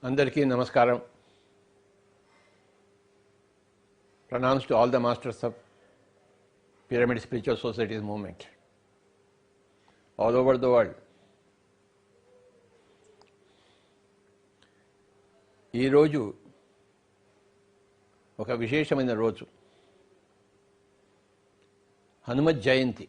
అందరికీ నమస్కారం. Pronounced to all the masters of Pyramid Spiritual Societies movement all over the world. ఈ రోజు ఒక విశేషమైన రోజు, హనుమత్ జయంతి.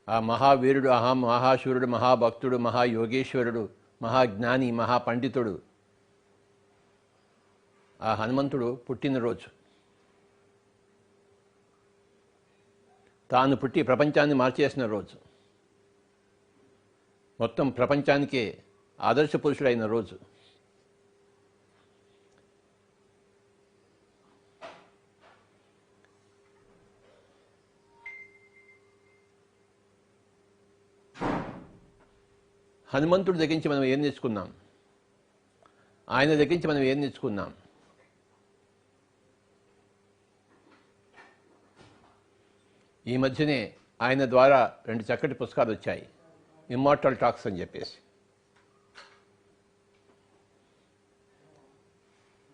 ఆ మహావీరుడు, మహాశూరుడు, మహాభక్తుడు, మహాయోగేశ్వరుడు, మహాజ్ఞాని, మహాపండితుడు ఆ హనుమంతుడు పుట్టినరోజు. తాను పుట్టి ప్రపంచాన్ని మార్చేసిన రోజు, మొత్తం ప్రపంచానికే ఆదర్శ పురుషుడైన రోజు. హనుమంతుడి దగ్గర నుంచి మనం ఏం నేర్చుకున్నాం? ఆయన దగ్గర నుంచి మనం ఏం నేర్చుకున్నాం? ఈ మధ్యనే ఆయన ద్వారా 2 చక్కటి పుస్తకాలు వచ్చాయి, ఇమ్మార్టల్ టాక్స్ అని చెప్పేసి.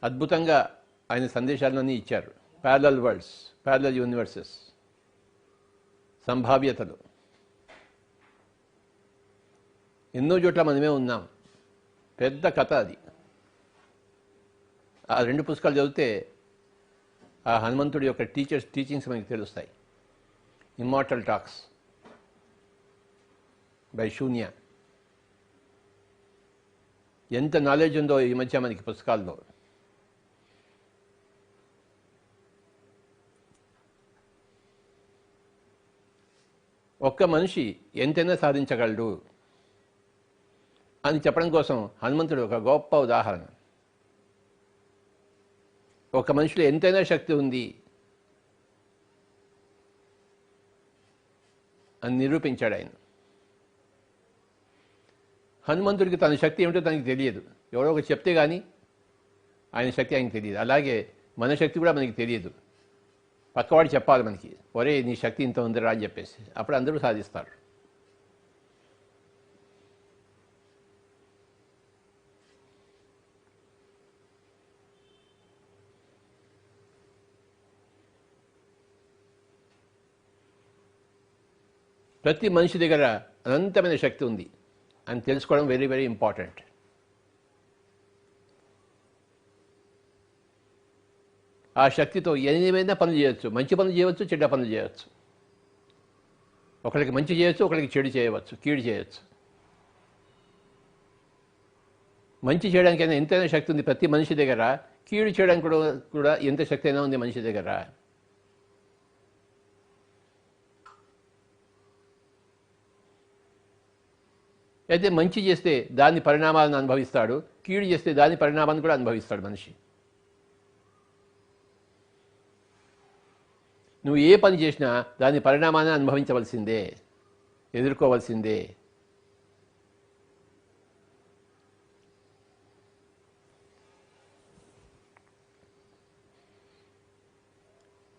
అద్భుతంగా ఆయన సందేశాలన్నీ ఇచ్చారు. ప్యారలల్ వరల్డ్స్, ప్యారలల్ యూనివర్సెస్, సంభావ్యతలు. ఎన్నో చోట్ల మనమే ఉన్నాం. పెద్ద కథ అది. ఆ 2 పుస్తకాలు చదివితే ఆ హనుమంతుడి యొక్క టీచింగ్స్ మనకి తెలుస్తాయి. ఇమ్మార్టల్ టాక్స్ బై శూన్య. ఎంత నాలెడ్జ్ ఉందో ఈ మధ్య మనకి పుస్తకాల్లో. ఒక్క మనిషి ఎంతైనా సాధించగలడు అని చెప్పడం కోసం హనుమంతుడు ఒక గొప్ప ఉదాహరణ. ఒక మనిషిలో ఎంతైనా శక్తి ఉంది అని నిరూపించాడు ఆయన. హనుమంతుడికి తన శక్తి ఏమిటో తనకి తెలియదు. ఎవరో ఒక చెప్తే కానీ ఆయన శక్తి ఆయనకి తెలియదు. అలాగే మన శక్తి కూడా మనకి తెలియదు. పక్కవాడు చెప్పాలి మనకి, ఒరే నీ శక్తి ఇంత ఉందిరా అని చెప్పేసి. అప్పుడు అందరూ సాధిస్తారు. ప్రతి మనిషి దగ్గర అనంతమైన శక్తి ఉంది అని తెలుసుకోవడం వెరీ వెరీ ఇంపార్టెంట్. ఆ శక్తితో ఏమైనా పనులు చేయవచ్చు. మంచి పనులు చేయవచ్చు, చెడ్డ పనులు చేయవచ్చు. ఒకరికి మంచి చేయవచ్చు, ఒకరికి చెడు చేయవచ్చు, కీడు చేయవచ్చు. మంచి చేయడానికైనా ఎంతైనా శక్తి ఉంది ప్రతి మనిషి దగ్గర. కీడు చేయడానికి కూడా ఎంత శక్తి అయినా ఉంది మనిషి దగ్గర. అయితే మంచి చేస్తే దాని పరిణామాలను అనుభవిస్తాడు, కీడు చేస్తే దాని పరిణామాన్ని కూడా అనుభవిస్తాడు మనిషి. నువ్వు ఏ పని చేసినా దాని పరిణామాన్ని అనుభవించవలసిందే, ఎదుర్కోవలసిందే.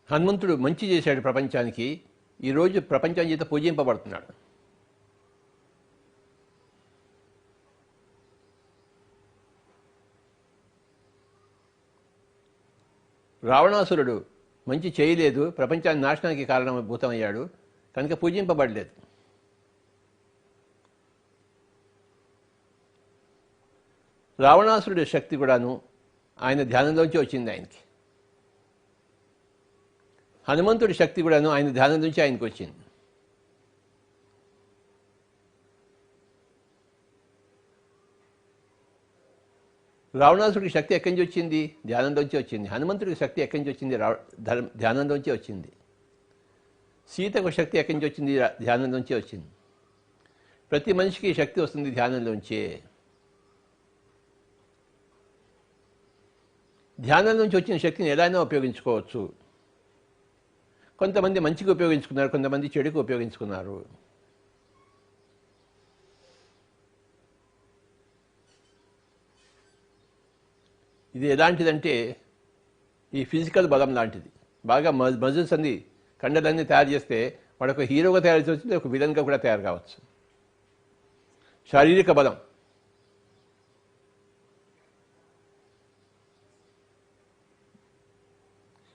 హనుమంతుడు మంచి చేశాడు ప్రపంచానికి. ఈరోజు ప్రపంచం చేత పూజింపబడుతున్నాడు. రావణాసురుడు మంచి చేయలేదు, ప్రపంచాన్ని నాశనానికి కారణభూతమయ్యాడు, కనుక పూజింపబడలేదు. రావణాసురుడి శక్తి కూడాను ఆయన ధ్యానంలోంచి వచ్చింది ఆయనకి. హనుమంతుడి శక్తి కూడాను ఆయన ధ్యానం నుంచి ఆయనకు వచ్చింది. రావణాసుడికి శక్తి ఎక్కడి నుంచి వచ్చింది? ధ్యానంలోంచి వచ్చింది. హనుమంతుడికి శక్తి ఎక్కడి నుంచి వచ్చింది? ధ్యానంలోంచి వచ్చింది. సీతకు శక్తి ఎక్కడి నుంచి వచ్చింది? ధ్యానంలోంచి వచ్చింది. ప్రతి మనిషికి శక్తి వస్తుంది ధ్యానంలోంచే. ధ్యానం నుంచి వచ్చిన శక్తిని ఎలా అయినా ఉపయోగించుకోవచ్చు. కొంతమంది మంచిగా ఉపయోగించుకున్నారు, కొంతమంది చెడుకు ఉపయోగించుకున్నారు. ఇది ఎలాంటిదంటే ఈ ఫిజికల్ బలం లాంటిది. బాగా మజిల్స్ అన్ని కండలన్నీ తయారు చేస్తే వాడు ఒక హీరోగా తయారు చేసి ఒక విలన్గా కూడా తయారు కావచ్చు. శారీరక బలం.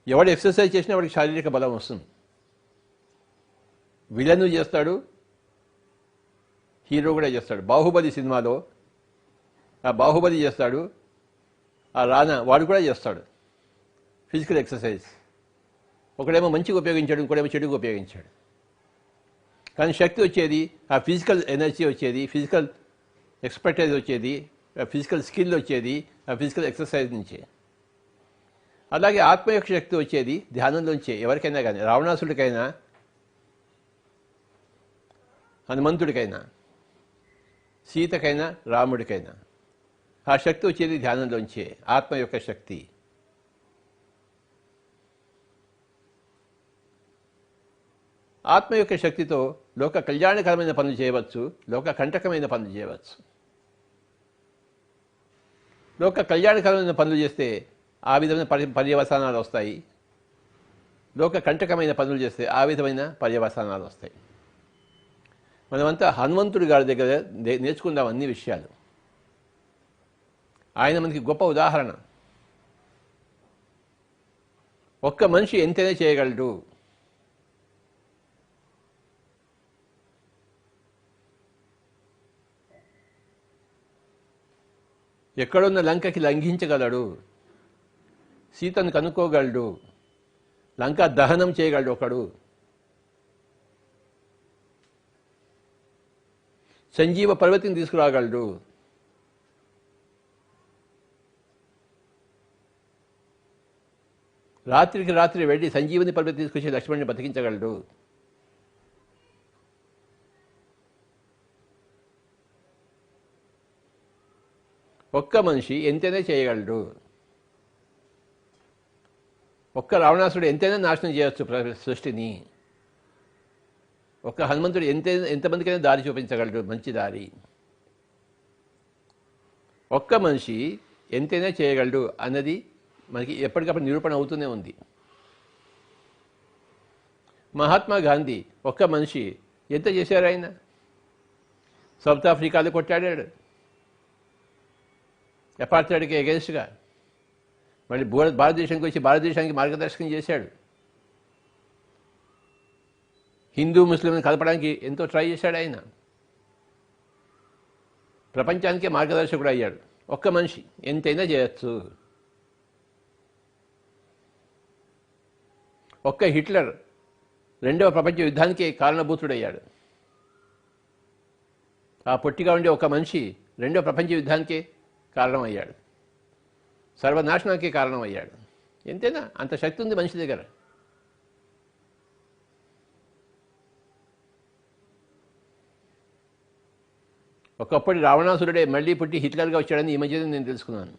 ఎవడు ఎక్సర్సైజ్ చేసినా వాడికి శారీరక బలం వస్తుంది. విలన్ చేస్తాడు, హీరో కూడా చేస్తాడు. బాహుబలి సినిమాలో ఆ బాహుబలి చేస్తాడు, ఆ రానా వాడు కూడా చేస్తాడు ఫిజికల్ ఎక్సర్సైజ్. ఒకడేమో మంచిగా ఉపయోగించాడు, ఇంకోడేమో చెడుగా ఉపయోగించాడు. కానీ శక్తి వచ్చేది ఆ ఫిజికల్ ఎనర్జీ వచ్చేది, ఫిజికల్ ఎక్స్పర్టైజ్ వచ్చేది, ఆ ఫిజికల్ స్కిల్ వచ్చేది ఆ ఫిజికల్ ఎక్సర్సైజ్ నుంచే. అలాగే ఆత్మ యొక్క శక్తి వచ్చేది ధ్యానంలోంచే. ఎవరికైనా కానీ, రావణాసుడికైనా, హనుమంతుడికైనా, సీతకైనా, రాముడికైనా ఆ శక్తి వచ్చేది ధ్యానంలోంచే, ఆత్మ యొక్క శక్తి. ఆత్మ యొక్క శక్తితో లోక కళ్యాణకరమైన పనులు చేయవచ్చు, లోక కంటకమైన పనులు చేయవచ్చు. లోక కళ్యాణకరమైన పనులు చేస్తే ఆ విధమైన పర్యవసానాలు వస్తాయి, లోక కంటకమైన పనులు చేస్తే ఆ విధమైన పర్యవసానాలు వస్తాయి. మనమంతా హనుమంతుడి గారి దగ్గర నేర్చుకుందాం అన్ని విషయాలు. ఆయన మనకి గొప్ప ఉదాహరణ. ఒక్క మనిషి ఎంతైనా చేయగలడు. ఎక్కడున్న లంకకి లంఘించగలడు, సీతను కనుక్కోగలడు, లంక దహనం చేయగలడు ఒకడు, సంజీవ పర్వతిని తీసుకురాగలడు, రాత్రికి రాత్రి వెళ్ళి సంజీవని పర్వతి తీసుకొచ్చి లక్ష్మణుని బతికించగలడు. ఒక్క మనిషి ఎంతైనా చేయగలడు. ఒక్క రావణాసుడు ఎంతైనా నాశనం చేయవచ్చు సృష్టిని. ఒక్క హనుమంతుడు ఎంతమందికైనా దారి చూపించగలడు, మంచి దారి. ఒక్క మనిషి ఎంతైనా చేయగలడు అన్నది మనకి ఎప్పటికప్పుడు నిరూపణ అవుతూనే ఉంది. మహాత్మా గాంధీ ఒక్క మనిషి ఎంత చేశారు ఆయన? సౌత్ ఆఫ్రికాలో కొట్టాడాడు అపార్థైడ్కి ఎగెన్స్ట్గా. మళ్ళీ భారతదేశానికి వచ్చి భారతదేశానికి మార్గదర్శకం చేశాడు. హిందూ ముస్లింని కలపడానికి ఎంతో ట్రై చేశాడు ఆయన. ప్రపంచానికే మార్గదర్శకుడు అయ్యాడు. ఒక్క మనిషి ఎంతైనా చేయొచ్చు. ఒక్క హిట్లర్ రెండవ ప్రపంచ యుద్ధానికి కారణభూతుడయ్యాడు. ఆ పొట్టిగా ఉండే ఒక మనిషి రెండవ ప్రపంచ యుద్ధానికే కారణమయ్యాడు, సర్వనాశనానికి కారణమయ్యాడు. ఎంతైనా అంత శక్తి ఉంది మనిషి దగ్గర. ఒకప్పటి రావణాసురుడే మళ్ళీ పుట్టి హిట్లర్గా వచ్చాడని ఈ మధ్యనే నేను తెలుసుకున్నాను.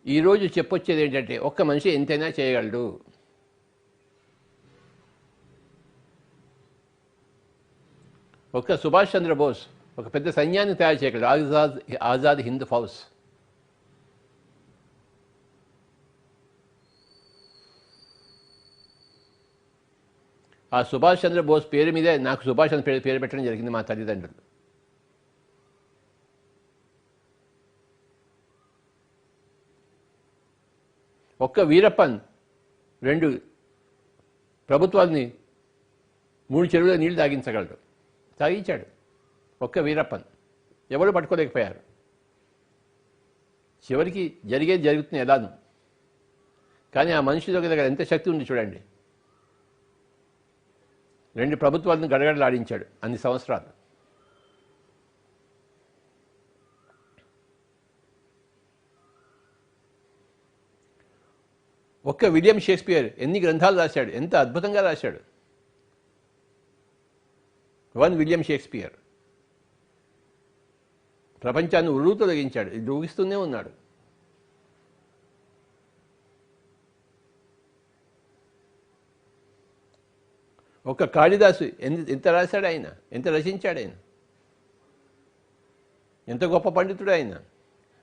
ఈరోజు చెప్పొచ్చేది ఏంటంటే ఒక్క మనిషి ఎంతైనా చేయగలడు. ఒక్క సుభాష్ చంద్రబోస్ ఒక పెద్ద సైన్యాన్ని తయారు చేయగలడు, ఆజాద్ హింద్ ఫౌజ్. ఆ సుభాష్ చంద్రబోస్ పేరు మీదే నాకు సుభాష్ అని పేరు పెట్టడం జరిగింది మా తల్లిదండ్రులు. ఒక్క వీరప్పన్ 2 ప్రభుత్వాన్ని 3 చెరువుల నీళ్లు తాగించాడు ఒక్క వీరప్పన్. ఎవరు పట్టుకోలేకపోయారు. చివరికి జరిగేది జరుగుతుంది ఎలాను. కానీ ఆ మనిషి దగ్గర ఎంత శక్తి ఉంది చూడండి. 2 ప్రభుత్వాలను గడగడలాడించాడు అన్ని సంవత్సరాలు. ఒక్క విలియం షేక్స్పియర్ ఎన్ని గ్రంథాలు రాశాడు, ఎంత అద్భుతంగా రాశాడు. విలియం షేక్స్పియర్ ప్రపంచాన్ని ఉర్రూతొలగించాడు, ఊగిస్తూనే ఉన్నాడు. ఒక్క కాళిదాసు ఎంత రాశాడు ఆయన, ఎంత రచించాడు ఆయన, ఎంత గొప్ప పండితుడు ఆయన.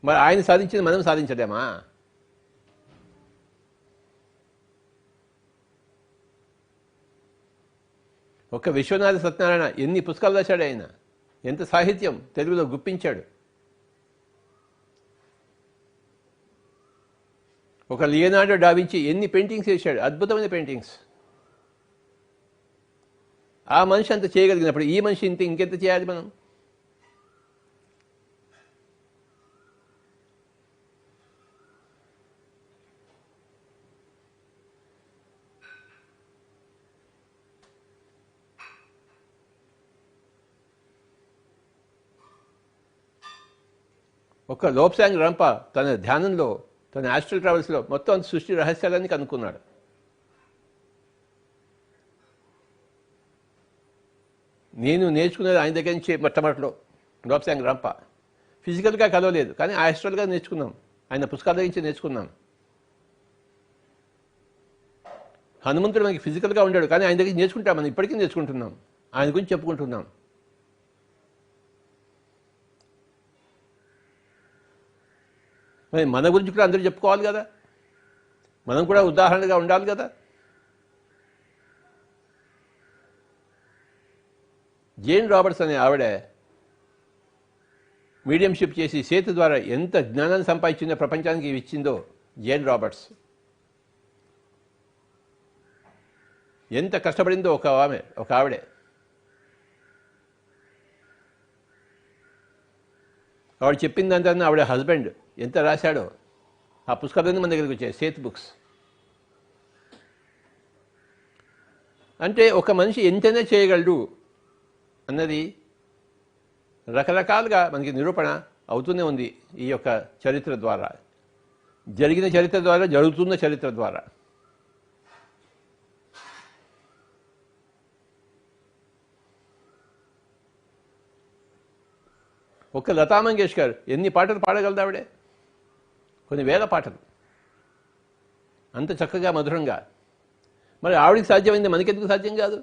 మరి ఆయన సాధించింది మనం సాధించలేమా? ఒక విశ్వనాథ సత్యనారాయణ ఎన్ని పుస్తకాలు రాశాడు ఆయన, ఎంత సాహిత్యం తెలుగులో గుప్పించాడు. ఒక లియోనార్డో డావించి ఎన్ని పెయింటింగ్స్ వేశాడు, అద్భుతమైన పెయింటింగ్స్. ఆ మనిషి అంత చేయగలిగినప్పుడు ఈ మనిషి ఇంకెంత చేయాలి మనం? ఒక లోప్సాంగ్ రంప తన ధ్యానంలో, తన ఆస్ట్రల్ ట్రావెల్స్లో మొత్తం సృష్టి రహస్యాలన్నీ కనుక్కున్నాడు. నేను నేర్చుకునేది ఆయన దగ్గర నుంచి మొట్టమొదటిలో. లోప్సాంగ్ రంప ఫిజికల్గా కలవలేదు, కానీ ఆస్ట్రల్గా నేర్చుకున్నాం, ఆయన పుస్తకాల దగ్గర నుంచి నేర్చుకున్నాం. హనుమంతుడు మనకి ఫిజికల్గా ఉండాడు, కానీ ఆయన దగ్గర నేర్చుకుంటాం, మనం ఇప్పటికీ నేర్చుకుంటున్నాం, ఆయన గురించి చెప్పుకుంటున్నాం. మరి మన గురించి కూడా అందరూ చెప్పుకోవాలి కదా, మనం కూడా ఉదాహరణగా ఉండాలి కదా. జేన్ రాబర్ట్స్ అనే ఆవిడ మీడియంషిప్ చేసి సేతు ద్వారా ఎంత జ్ఞానాన్ని సంపాదించిందో ప్రపంచానికి ఇచ్చిందో. జేన్ రాబర్ట్స్ ఎంత కష్టపడిందో ఒక ఆవిడే. ఆవిడ చెప్పిందంతా ఆవిడ హస్బెండ్ ఎంత రాశాడో ఆ పుస్తకాలన్నీ మన దగ్గరికి వచ్చాయి, సేత్ బుక్స్. అంటే ఒక మనిషి ఎంతైనా చేయగలడు అన్నది రకరకాలుగా మనకి నిరూపణ అవుతూనే ఉంది ఈ యొక్క చరిత్ర ద్వారా, జరిగిన చరిత్ర ద్వారా, జరుగుతున్న చరిత్ర ద్వారా. ఒక లతా మంగేష్కర్ ఎన్ని పాటలు పాడగలదు ఆవిడే, కొన్ని వేల పాటలు, అంత చక్కగా మధురంగా. మరి ఆవిడికి సాధ్యమైంది మనకెందుకు సాధ్యం కాదు?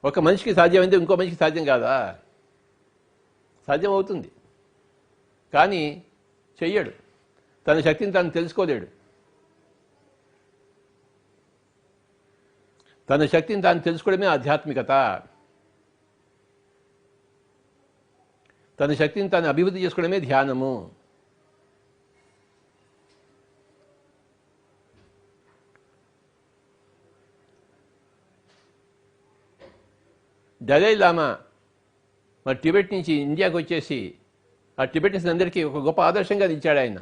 ఒక మనిషికి సాధ్యమైంది ఇంకో మనిషికి సాధ్యం కాదా? సాధ్యం అవుతుంది, కానీ చెయ్యడు, తన శక్తిని తాను తెలుసుకోలేడు. తన శక్తిని తాను తెలుసుకోవడమే ఆధ్యాత్మికత. తన శక్తిని తాను అభివృద్ధి చేసుకోవడమే ధ్యానము. దలై లామా మరి టిబెట్ నుంచి ఇండియాకి వచ్చేసి ఆ టిబెటన్స్ అందరికీ ఒక గొప్ప ఆదర్శంగా నిలిచాడు. ఆయన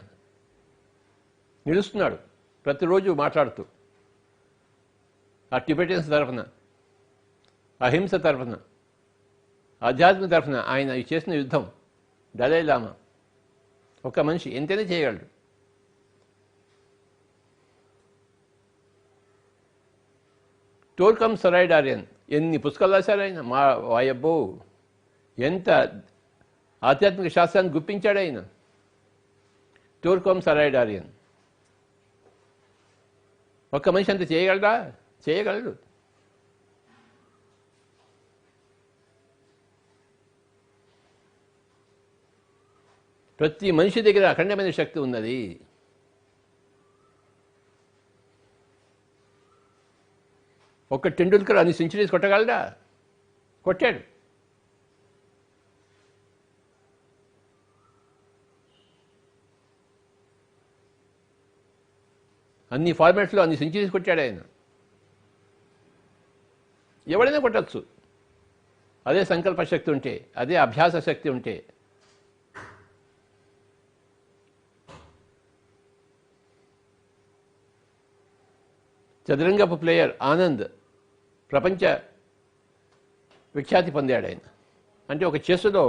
నిలుస్తున్నాడు ప్రతిరోజు మాట్లాడుతూ ఆ టిబెటన్స్ తరఫున, అహింస తరఫున, ఆధ్యాత్మిక తరఫున ఆయన చేసిన యుద్ధం. దలై లామా ఒక మనిషి ఎంతైనా చేయగలడు. టోర్కమ్ సరైడారియన్ ఎన్ని పుస్తకాలు రాశారు ఆయన. మా వాయబ్బో, ఎంత ఆధ్యాత్మిక శాస్త్రాన్ని గుప్పించాడు ఆయన. టోర్కమ్ సరైడారియన్ ఒక్క మనిషి అంత చేయగలడా? చేయగలడు. ప్రతి మనిషి దగ్గర అఖండమైన శక్తి ఉన్నది. ఒక టెండూల్కర్ అన్ని సెంచరీస్ కొట్టగలడా? కొట్టాడు. అన్ని ఫార్మాట్స్లో అన్ని సెంచరీస్ కొట్టాడు ఆయన. ఎవడైనా కొట్టచ్చు, అదే సంకల్ప శక్తి ఉంటే, అదే అభ్యాస శక్తి ఉంటే. చదరంగపు ప్లేయర్ ఆనంద్ ప్రపంచ విఖ్యాతి పొందాడు ఆయన. అంటే ఒక చెస్లో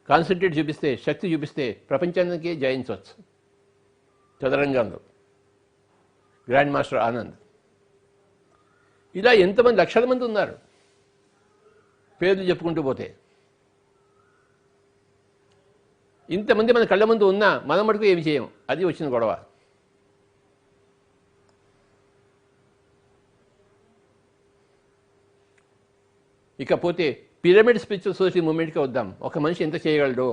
కాన్సన్ట్రేట్ చూపిస్తే, శక్తి చూపిస్తే ప్రపంచానికి జయించవచ్చు. చదరంగంలో గ్రాండ్ మాస్టర్ ఆనంద్. ఇలా ఎంతమంది లక్షల మంది ఉన్నారు పేర్లు చెప్పుకుంటూ పోతే. ఇంతమంది మన కళ్ళ ముందు ఉన్నా మనం మటుకు ఏమి చేయం, అది వచ్చిన గొడవ. ఇకపోతే పిరమిడ్ స్పిరిచువల్ సొసైటీ మూమెంట్కి వద్దాం. ఒక మనిషి ఎంత చేయగలడో.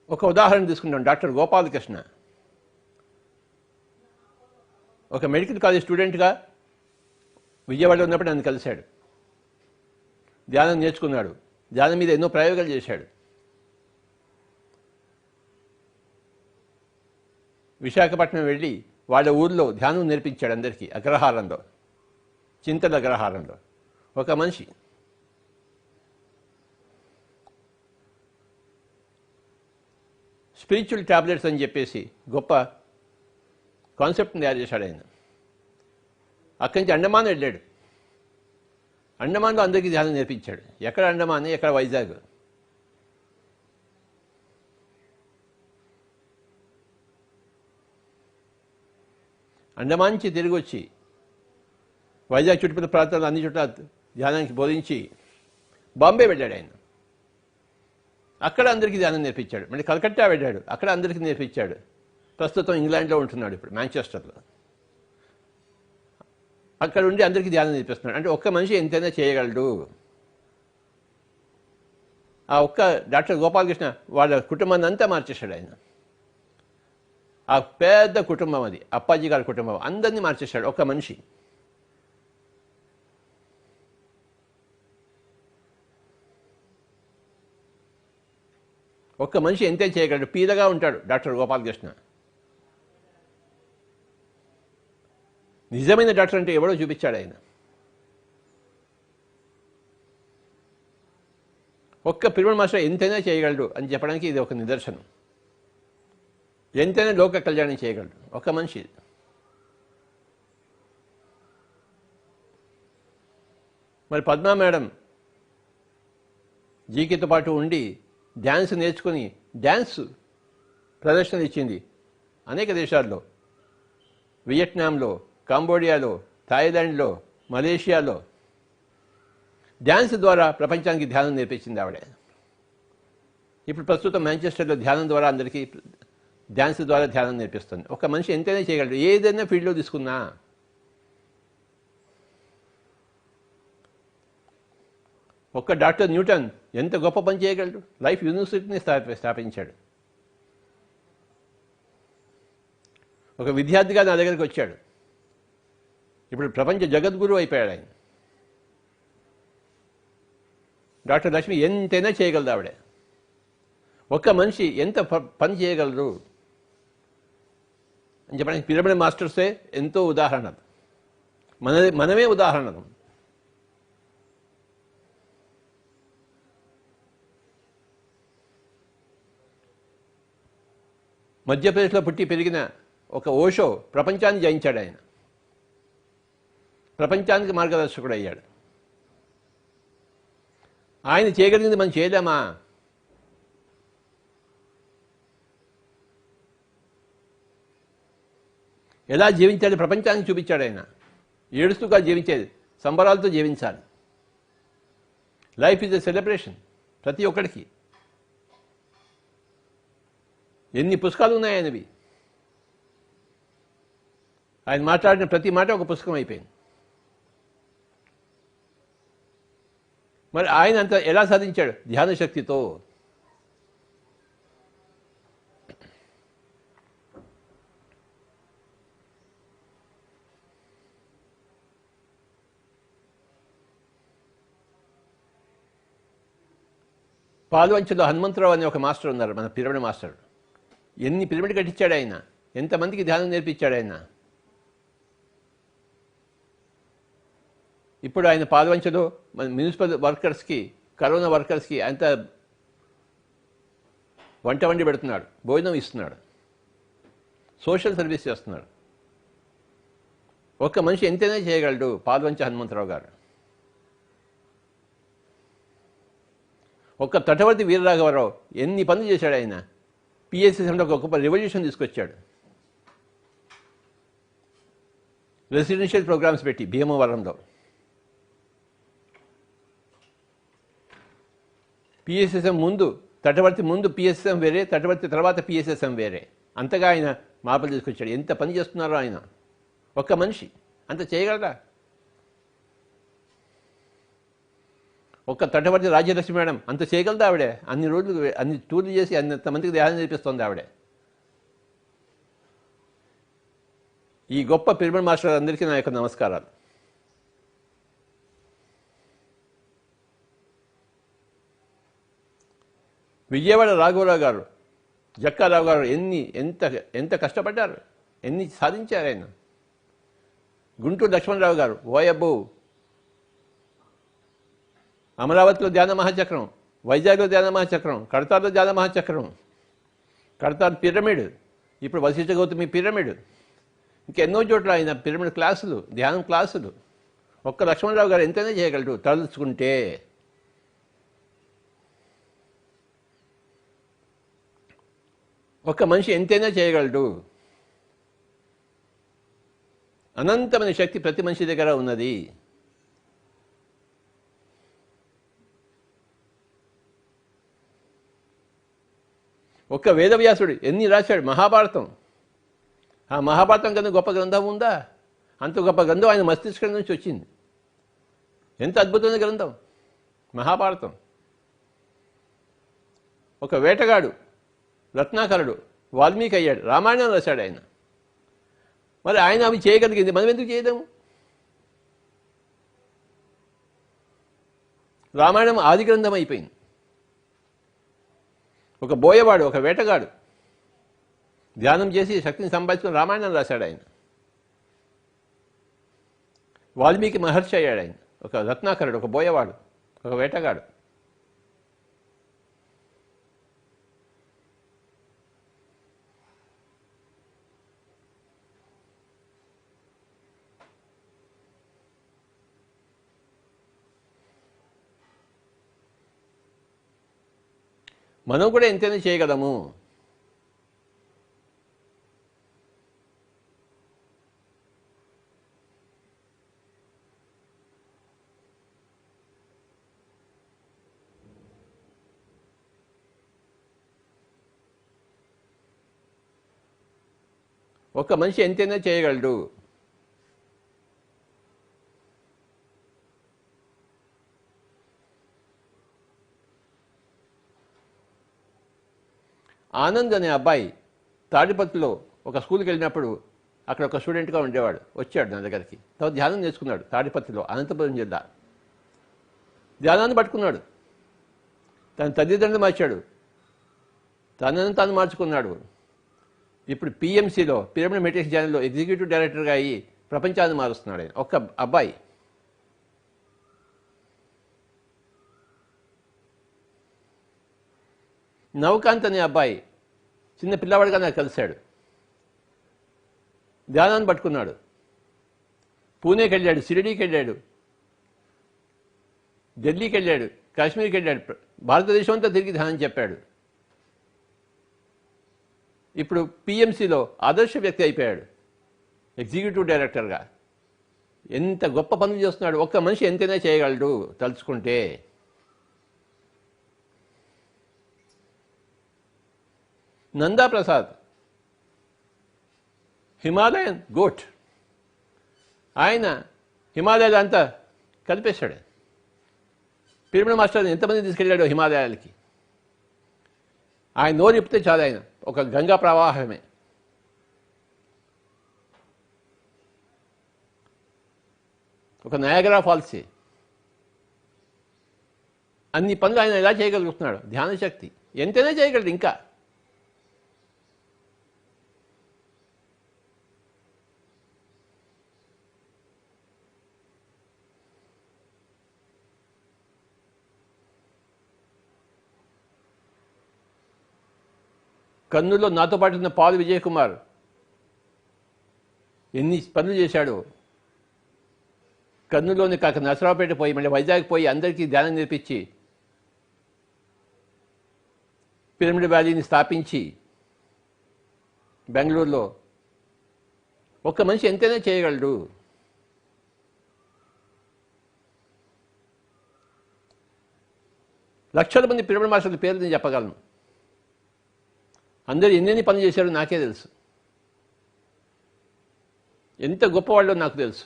ఒక ఉదాహరణ తీసుకుంటాం. డాక్టర్ గోపాలకృష్ణ ఒక మెడికల్ కాలేజ్ స్టూడెంట్గా విజయవాడలో ఉన్నప్పుడు నన్ను కలిశాడు. ధ్యానం నేర్చుకున్నాడు. ధ్యానం మీద ఎన్నో ప్రయోగాలు చేశాడు. విశాఖపట్నం వెళ్ళి వాళ్ళ ఊర్లో ధ్యానం నేర్పించాడు అందరికీ. అగ్రహారంలో, చింతల అగ్రహారంలో ఒక మనిషి. స్పిరిచువల్ టాబ్లెట్స్ అని చెప్పేసి గొప్ప కాన్సెప్ట్ని తయారు చేశాడు ఆయన. అక్కడి నుంచి అండమాన్ వెళ్ళాడు. అండమాన్లో అందరికీ ధ్యానం నేర్పించాడు. ఎక్కడ అండమాన్, ఎక్కడ వైజాగ్. అండమాన్ నుంచి తిరిగి వచ్చి వైజాగ్ చుట్టుపక్కల ప్రాంతాల్లో అన్ని చోట్ల ధ్యానానికి బోధించి బాంబే వెళ్ళాడు ఆయన. అక్కడ అందరికీ ధ్యానం నేర్పించాడు. మళ్ళీ కలకత్తా వెళ్ళాడు. అక్కడ అందరికీ నేర్పించాడు. ప్రస్తుతం ఇంగ్లాండ్లో ఉంటున్నాడు, ఇప్పుడు మాంచెస్టర్లో. అక్కడ ఉండి అందరికీ ధ్యానం నేర్పిస్తున్నాడు. అంటే ఒక్క మనిషి ఎంతైనా చేయగలడు. ఆ ఒక్క డాక్టర్ గోపాలకృష్ణ వాళ్ళ కుటుంబాన్ని అంతా మార్చేశాడు ఆయన. ఆ పెద్ద కుటుంబం అది, అప్పాజీ గారి కుటుంబం, అందరినీ మార్చేశాడు ఒక్క మనిషి. ఒక్క మనిషి ఎంతే చేయగలడు. పీదగా ఉంటాడు డాక్టర్ గోపాలకృష్ణ. నిజమైన డాక్టర్ అంటే ఎవడో చూపించాడు ఆయన. ఒక్క పిరమిడ్ మాస్టర్ ఎంతైనా చేయగలడు అని చెప్పడానికి ఇది ఒక నిదర్శనం. ఎంతైనా లోక కళ్యాణం చేయగలడు ఒక మనిషి. మరి పద్మా మేడం జీకేతో పాటు ఉండి డ్యాన్స్ నేర్చుకుని డ్యాన్స్ ప్రదర్శన ఇచ్చింది అనేక దేశాల్లో. వియట్నాంలో, కంబోడియాలో, థాయిలాండ్లో, మలేషియాలో డ్యాన్స్ ద్వారా ప్రపంచానికి ధ్యానం నేర్పించింది ఆవిడ. ఇప్పుడు ప్రస్తుతం మాంచెస్టర్లో ధ్యానం ద్వారా అందరికీ డ్యాన్స్ ద్వారా ధ్యానం నేర్పిస్తుంది. ఒక మనిషి ఎంతైనా చేయగలడు, ఏదైనా ఫీల్డ్లో తీసుకున్నా. ఒక్క డాక్టర్ న్యూటన్ ఎంత గొప్ప పని చేయగలడు. లైఫ్ యూనివర్సిటీని స్థాపించాడు. ఒక విద్యార్థిగా నా దగ్గరికి వచ్చాడు. ఇప్పుడు ప్రపంచ జగద్గురు అయిపోయాడు ఆయన. డాక్టర్ లక్ష్మి ఎంతైనా చేయగలదు ఆవిడ. ఒక్క మనిషి ఎంత పని చేయగలరు అని చెప్పడానికి పిరమిడ్ మాస్టర్సే ఎంతో ఉదాహరణ. మనమే ఉదాహరణ. మధ్యప్రదేశ్లో పుట్టి పెరిగిన ఒక ఓషో ప్రపంచాన్ని జయించాడు ఆయన. ప్రపంచానికి మార్గదర్శకుడు అయ్యాడు. ఆయన చేయగలిగింది మనం చేయలేమా? ఎలా జీవించాలి ప్రపంచానికి చూపించాడు ఆయన. ఏడుస్తూగా జీవించేది, సంబరాలతో జీవించాలి. లైఫ్ ఈజ్ ఎ సెలబ్రేషన్ ప్రతి ఒక్కడికి. ఎన్ని పుస్తకాలు ఉన్నాయి ఆయనవి. ఆయన మాట్లాడిన ప్రతి మాట ఒక పుస్తకం అయిపోయింది. మరి ఆయన అంత ఎలా సాధించాడు? ధ్యాన శక్తితో. పాల్వంచలో హనుమంతరావు అనే ఒక మాస్టర్ ఉన్నారు, మన పిరమిడ్ మాస్టర్. ఎన్ని పిరమిడ్ కట్టించాడు ఆయన, ఎంతమందికి ధ్యానం నేర్పించాడు ఆయన. ఇప్పుడు ఆయన పాల్వంచలో మన మున్సిపల్ వర్కర్స్కి, కరోనా వర్కర్స్కి అంత వంట వండి పెడుతున్నాడు, భోజనం ఇస్తున్నాడు, సోషల్ సర్వీస్ చేస్తున్నాడు. ఒక్క మనిషి ఎంతైనా చేయగలడు పాల్వంచ హనుమంతరావు గారు. ఒక్క తటవర్తి వీరరాఘవరావు ఎన్ని పనులు చేశాడు ఆయన. పిఎస్ఎస్ఎంలో ఒక గొప్ప రెవల్యూషన్ తీసుకొచ్చాడు. రెసిడెన్షియల్ ప్రోగ్రామ్స్ పెట్టి భీమవరంలో. పిఎస్ఎస్ఎం ముందు, తటవర్తి ముందు పిఎస్ఎస్ఎం వేరే, తటవర్తి తర్వాత పిఎస్ఎస్ఎం వేరే. అంతగా ఆయన మార్పులు తీసుకొచ్చాడు. ఎంత పని చేస్తున్నారో ఆయన. ఒక్క మనిషి అంత చేయగలరా? ఒక్క తటవర్తి రాజ్యలక్ష్మి మేడం అంత చేయగలదు ఆవిడే. అన్ని రోజులు అన్ని టూర్లు చేసి అంతమందికి ధ్యానం నేర్పిస్తుంది ఆవిడే. ఈ గొప్ప పిరమిడ్ మాస్టర్ అందరికీ నా యొక్క నమస్కారాలు. విజయవాడ రాఘవరావు గారు, జక్కారావు గారు ఎంత ఎంత కష్టపడ్డారు, ఎన్ని సాధించారు ఆయన. గుంటూరు లక్ష్మణరావు గారు, ఓయబ్బు, అమరావతిలో ధ్యాన మహాచక్రం, వైజాగ్లో ధ్యాన మహాచక్రం, కడతారులో ధ్యాన మహాచక్రం, కడతారు పిరమిడ్, ఇప్పుడు వశిష్ఠ గౌతమి పిరమిడ్, ఇంకెన్నో చోట్ల ఆయన పిరమిడ్ క్లాసులు, ధ్యానం క్లాసులు. ఒక్క లక్ష్మణరావు గారు ఎంతైనా చేయగలరు తలుచుకుంటే. ఒక మనిషి ఎంతైనా చేయగలడు. అనంతమైన శక్తి ప్రతి మనిషి దగ్గర ఉన్నది. ఒక్క వేదవ్యాసుడు ఎన్ని రాశాడు, మహాభారతం. ఆ మహాభారతం కన్నా గొప్ప గ్రంథం ఉందా? అంత గొప్ప గ్రంథం ఆయన మస్తిష్కం నుంచి వచ్చింది. ఎంత అద్భుతమైన గ్రంథం మహాభారతం. ఒక వేటగాడు, రత్నాకరుడు, వాల్మీకి అయ్యాడు, రామాయణం రాశాడు ఆయన. మరి ఆయన అవి చేయగలిగింది, మనం ఎందుకు చేయలేము? రామాయణం ఆది గ్రంథం అయిపోయింది. ఒక బోయవాడు, ఒక వేటగాడు ధ్యానం చేసి శక్తిని సంపాదించుకుని రామాయణం రాశాడు ఆయన. వాల్మీకి మహర్షి అయ్యాడు ఆయన. ఒక రత్నాకరుడు, ఒక బోయవాడు, ఒక వేటగాడు. మనం కూడా ఎంతైనా చేయగలము. ఒక మనిషి ఎంతైనా చేయగలడు. ఆనంద్ అనే అబ్బాయి తాడిపత్రిలో ఒక స్కూల్కి వెళ్ళినప్పుడు అక్కడ ఒక స్టూడెంట్గా ఉండేవాడు. వచ్చాడు నా దగ్గరికి. తర్వాత ధ్యానం నేర్చుకున్నాడు తాడిపత్రిలో, అనంతపురం జిల్లా. ధ్యానాన్ని పట్టుకున్నాడు. తన తల్లిదండ్రులు మార్చాడు, తనను తాను మార్చుకున్నాడు. ఇప్పుడు పిఎంసిలో, పిరమిడ్ మెడిటేషన్ ఛానల్లో ఎగ్జిక్యూటివ్ డైరెక్టర్గా అయ్యి ప్రపంచాన్ని మారుస్తున్నాడు ఆయన. ఒక్క అబ్బాయి. నవకాంత్ అనే అబ్బాయి చిన్న పిల్లవాడిగా నాకు కలిశాడు. ధ్యానాన్ని పట్టుకున్నాడు. పూణేకి వెళ్ళాడు, షిరిడీకి వెళ్ళాడు, ఢిల్లీకి వెళ్ళాడు, కాశ్మీర్కి వెళ్ళాడు, భారతదేశం అంతా తిరిగి ధ్యానం చెప్పాడు. ఇప్పుడు పిఎంసిలో ఆదర్శ వ్యక్తి అయిపోయాడు, ఎగ్జిక్యూటివ్ డైరెక్టర్గా. ఎంత గొప్ప పనులు చేస్తున్నాడు. ఒక్క మనిషి ఎంతైనా చేయగలడు తలుచుకుంటే. నందా ప్రసాద్, హిమాలయన్ గోట్, ఆయన హిమాలయాలు అంతా కలిపేశాడు. పిరమిడ్ మాస్టర్ ఎంతమంది తీసుకెళ్ళాడు హిమాలయాలకి. ఆయన నోరు చెప్తే చాలు, ఆయన ఒక గంగా ప్రవాహమే. ఒక నయాగరా ఫాల్సే. అన్ని పనులు ఆయన ఎలా చేయగలుగుతున్నాడు. ధ్యాన శక్తి ఎంతైనా చేయగలడు. ఇంకా కర్నూలులో నాతో పాటు ఉన్న పాల్ విజయ్ కుమార్ ఎన్ని పనులు చేశాడు. కర్నూలులోని కాక నరసరావుపేట పోయి మళ్ళీ వైజాగ్ పోయి అందరికీ ధ్యానం నేర్పించి పిరమిడ్ వ్యాలీని స్థాపించి బెంగళూరులో. ఒక్క మనిషి ఎంతైనా చేయగలడు. లక్షల మంది పిరమిడ్ మాస్టర్ల పేర్లు నేను చెప్పగలను. అందరూ ఎన్నెన్ని పనులు చేశారో నాకే తెలుసు. ఎంత గొప్పవాళ్ళో నాకు తెలుసు.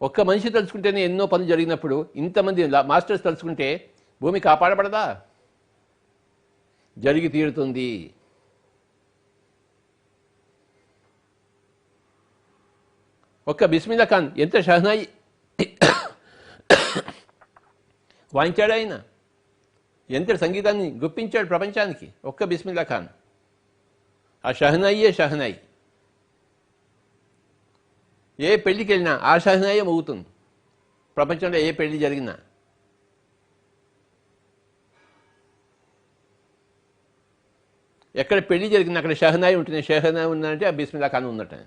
ఒక్క మనిషి తలుచుకుంటేనే ఎన్నో పనులు జరిగినప్పుడు ఇంతమంది మాస్టర్స్ తలుచుకుంటే భూమి కాపాడబడదా? జరిగి తీరుతుంది. ఒక్క బిస్మిల్లా ఖాన్ ఎంత షహనాయి వాయించాడు ఆయన, ఎంత సంగీతాన్ని గుప్పించాడు ప్రపంచానికి ఒక్క బిస్మిల్లా ఖాన్. ఆ షహనాయే షహనాయి. ఏ పెళ్ళికి వెళ్ళినా ఆ షహనాయే మోగుతుంది. ప్రపంచంలో ఏ పెళ్లి జరిగినా ఎక్కడ పెళ్లి జరిగినా అక్కడ షహనాయి ఉంటుంది. షహనాయి ఉందంటే ఆ బిస్మిల్లా ఖాన్ ఉన్నట్టు.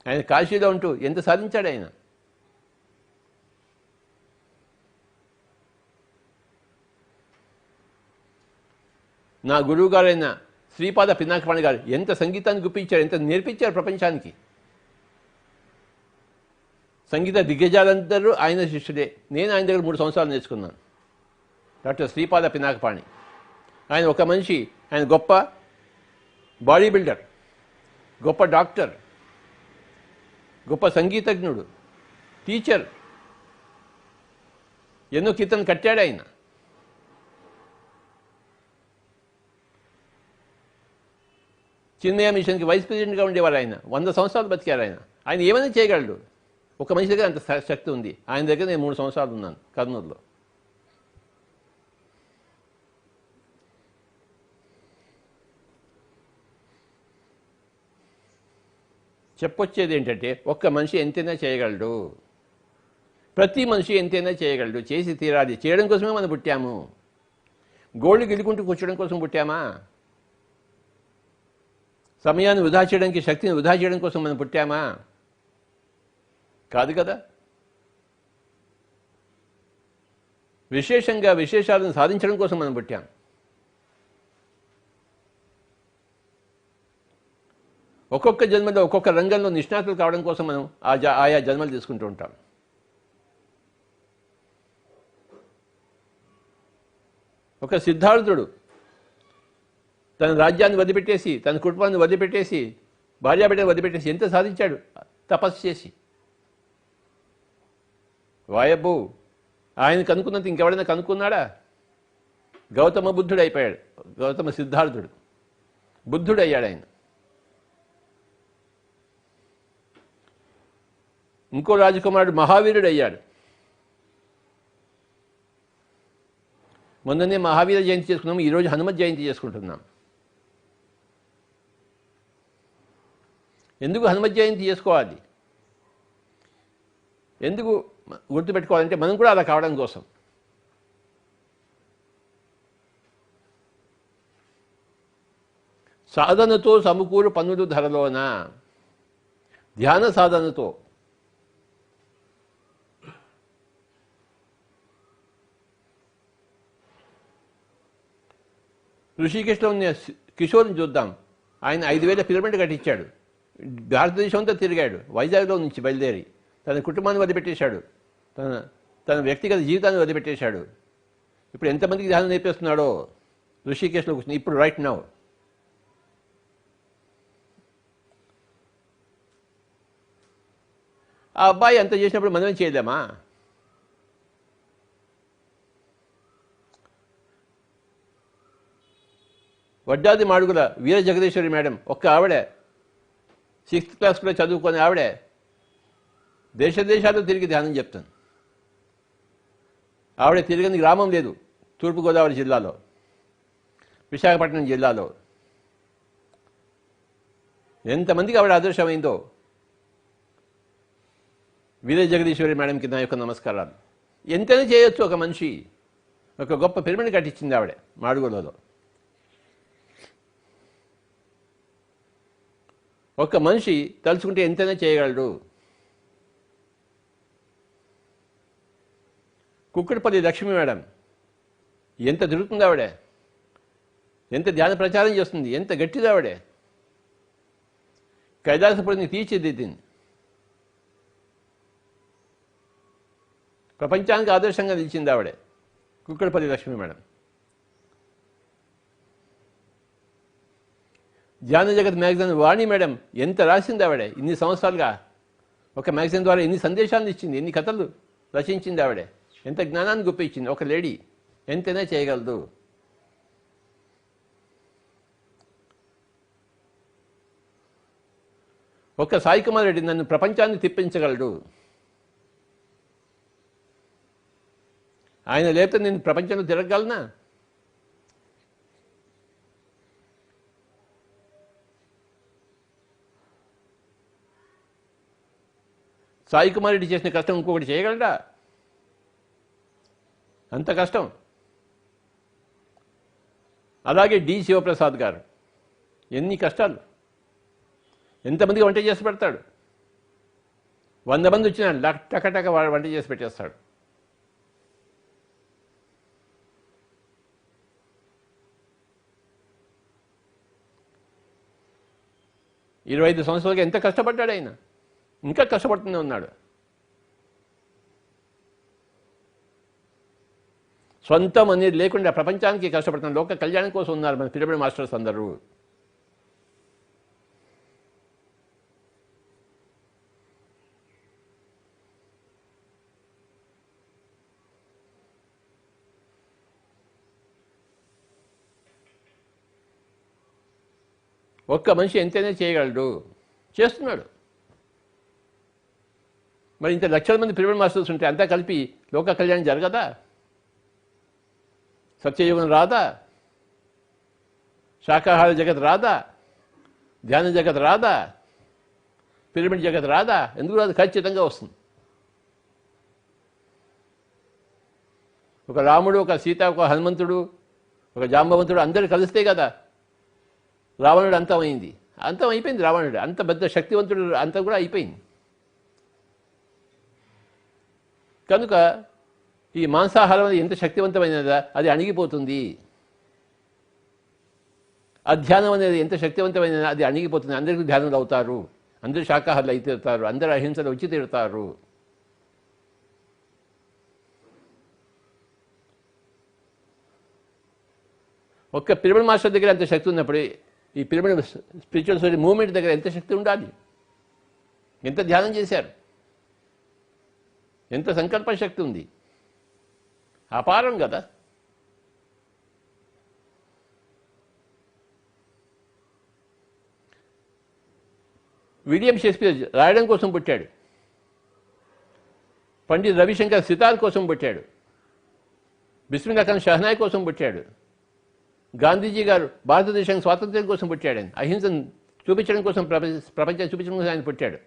ఆయన కాశీలో ఉంటూ ఎంత సాధించాడు ఆయన. నా గురువు గారైన శ్రీపాద పినాకపాణి గారు ఎంత సంగీతాన్ని గుప్పించారు, ఎంత నేర్పించారు ప్రపంచానికి. సంగీత దిగ్గజాలందరూ ఆయన శిష్యుడే. నేను ఆయన దగ్గర 3 సంవత్సరాలు నేర్చుకున్నాను. డాక్టర్ శ్రీపాద పినాకపాణి ఆయన ఒక మనిషి. ఆయన గొప్ప బాడీ బిల్డర్, గొప్ప డాక్టర్, గొప్ప సంగీతజ్ఞుడు, టీచర్. ఎన్నో కీర్తనలు కట్టాడు ఆయన. చిన్నయ్య మిషన్కి వైస్ ప్రెసిడెంట్గా ఉండేవారు ఆయన. 100 సంవత్సరాలు బతికారు ఆయన. ఆయన ఏమైనా చేయగలడు. ఒక మనిషి దగ్గర అంత శక్తి ఉంది. ఆయన దగ్గర నేను 3 సంవత్సరాలు ఉన్నాను కర్నూలులో. చెప్పొచ్చేది ఏంటంటే ఒక్క మనిషి ఎంతైనా చేయగలడు. ప్రతి మనిషి ఎంతైనా చేయగలడు. చేసి తీరాలి. చేయడం కోసమే మనం పుట్టాము. గోళ్ళు గిలుకుంటూ కూర్చోడం కోసం పుట్టామా? సమయాన్ని వృధా చేయడానికి, శక్తిని వృధా చేయడం కోసం మనం పుట్టామా? కాదు కదా. విశేషంగా విశేషాలను సాధించడం కోసం మనం పుట్టాం. ఒక్కొక్క జన్మలో ఒక్కొక్క రంగంలో నిష్ణాతులు కావడం కోసం మనం ఆయా జన్మలు తీసుకుంటూ ఉంటాం. ఒక సిద్ధార్థుడు తన రాజ్యాన్ని వదిలిపెట్టేసి, తన కుటుంబాన్ని వదిలిపెట్టేసి, భార్యాబిడ్డను వదిలిపెట్టేసి ఎంత సాధించాడు తపస్సు చేసి. వాయబ్బు, ఆయన కనుక్కున్నంత ఇంకెవడైనా కనుక్కున్నాడా? గౌతమ బుద్ధుడు అయిపోయాడు. గౌతమ సిద్ధార్థుడు బుద్ధుడు అయ్యాడు ఆయన. ఇంకో రాజకుమారుడు మహావీరుడు అయ్యాడు. మొన్ననే మహావీర జయంతి చేసుకున్నాము. ఈరోజు హనుమత్ జయంతి చేసుకుంటున్నాం. ఎందుకు హనుమత్ జయంతి చేసుకోవాలి? ఎందుకు గుర్తుపెట్టుకోవాలంటే మనం కూడా అలా కావడం కోసం. సాధనతో సమకూరు పన్నులు ధరలోన, ధ్యాన సాధనతో. ఋషికేశ్లో ఉన్న కిషోర్ని చూద్దాం. ఆయన 5,000 పిరమిడ్ కట్టించాడు. భారతదేశం అంతా తిరిగాడు. వైజాగ్లో నుంచి బయలుదేరి తన కుటుంబాన్ని వదిలిపెట్టేశాడు. తన వ్యక్తిగత జీవితాన్ని వదిలిపెట్టేశాడు. ఇప్పుడు ఎంతమందికి ధ్యానం నేర్పిస్తున్నాడో ఋషికేశ్లో కూర్చుని ఇప్పుడు రైట్ నౌ. ఆ అబ్బాయి అంత చేసినప్పుడు మనమేం చేయలేమా? వడ్డాది మాడుగుల వీర జగదీశ్వరి మేడం ఒక్క ఆవిడే 6th క్లాస్లో చదువుకొని ఆవిడే దేశాలు తిరిగి ధ్యానం చెప్తాను. ఆవిడ తిరిగిన గ్రామం లేదు తూర్పుగోదావరి జిల్లాలో, విశాఖపట్నం జిల్లాలో. ఎంతమందికి ఆవిడ ఆదర్శమైందో. వీర జగదీశ్వరి మేడంకి నా యొక్క నమస్కారాలు. ఎంతైనా చేయొచ్చు ఒక మనిషి. ఒక గొప్ప పిరమిడ్ కట్టించింది ఆవిడ మాడుగులలో. ఒక మనిషి తలుచుకుంటే ఎంతైనా చేయగలడు. కుక్కడిపల్లి లక్ష్మి మేడం ఎంత తిరుగుతుంది ఆవిడే, ఎంత ధ్యాన ప్రచారం చేస్తుంది, ఎంత గట్టిది ఆవిడే. కైలాసపురిని తీర్చిదిద్దింది. ప్రపంచానికి ఆదర్శంగా నిలిచింది ఆవిడే కుక్కడిపల్లి లక్ష్మి మేడం. ధ్యాన జగత్ మ్యాగజైన్ వాణి మేడం ఎంత రాసింది ఆవిడే ఇన్ని సంవత్సరాలుగా. ఒక మ్యాగజైన్ ద్వారా ఎన్ని సందేశాలను ఇచ్చింది, ఎన్ని కథలు రచించింది ఆవిడే, ఎంత జ్ఞానాన్ని గుప్పించింది. ఒక లేడీ ఎంతైనా చేయగలదు. ఒక్క సాయి కుమార్ రెడ్డి నన్ను ప్రపంచాన్ని తిప్పించగలడు. ఆయన లేకపోతే నేను ప్రపంచంలో తిరగగలనా? సాయి కుమార్ రెడ్డి చేసిన కష్టం ఇంకొకటి చేయగలడా? అంత కష్టం. అలాగే డి శివప్రసాద్ గారు ఎన్ని కష్టాలు, ఎంతమందికి వంట చేసి పెడతాడు. 100 మంది వచ్చినా టకటక వాడు వంట చేసి పెట్టేస్తాడు. ఇరవై 25 సంవత్సరాలుగా ఎంత కష్టపడ్డాడు ఆయన, ఇంకా కష్టపడుతూనే ఉన్నాడు. సొంతం అనేది లేకుండా ప్రపంచానికి కష్టపడుతున్న లోక కళ్యాణం కోసం ఉన్నారు మన పిరమిడ్ మాస్టర్స్ అందరూ. ఒక్క మనిషి ఎంతైనా చేయగలడు, చేస్తున్నాడు. మరి ఇంత లక్షల మంది పిరమిడ్ మాస్టర్స్ ఉంటే అంతా కలిపి లోక కళ్యాణం జరగదా? సత్యయుగం రాదా? శాకాహార జగత్ రాదా? ధ్యాన జగత్ రాదా? పిరమిడ్ జగత్ రాదా? ఎందుకు రాదు? ఖచ్చితంగా వస్తుంది. ఒక రాముడు, ఒక సీత, ఒక హనుమంతుడు, ఒక జాంబవంతుడు అందరూ కలిస్తే కదా రావణుడు అంతమైంది. అంతం అయిపోయింది. రావణుడు అంత పెద్ద శక్తివంతుడు అంత కూడా అయిపోయింది. కనుక ఈ మాంసాహారం అనేది ఎంత శక్తివంతమైనదా అది అణిగిపోతుంది. అధ్యానం అనేది ఎంత శక్తివంతమైనదా అది అణిగిపోతుంది. అందరికీ ధ్యానులు అవుతారు, అందరూ శాకాహారులు అయితే తీరుతారు, అందరూ అహింసలు వచ్చి తీరుతారు. ఒక్క పిరమిడ్ మాస్టర్ దగ్గర ఎంత శక్తి ఉన్నప్పుడు ఈ పిరమిడ్ స్పిరిచువల్ సొసైటీ మూవ్మెంట్ దగ్గర ఎంత శక్తి ఉండాలి? ఎంత ధ్యానం చేశారు, ఎంత సంకల్ప శక్తి ఉంది, అపారం కదా. విలియం షేక్స్పియర్ రాయడం కోసం పుట్టాడు. పండిత్ రవిశంకర్ సితార్ కోసం పుట్టాడు. బిస్మిల్లా ఖాన్ షహనాయ్ కోసం పుట్టాడు. గాంధీజీ గారు భారతదేశానికి స్వాతంత్ర్యం కోసం పుట్టాడు. ఆయన అహింసను చూపించడం కోసం, ప్రపంచాన్ని చూపించడం కోసం ఆయన పుట్టాడు.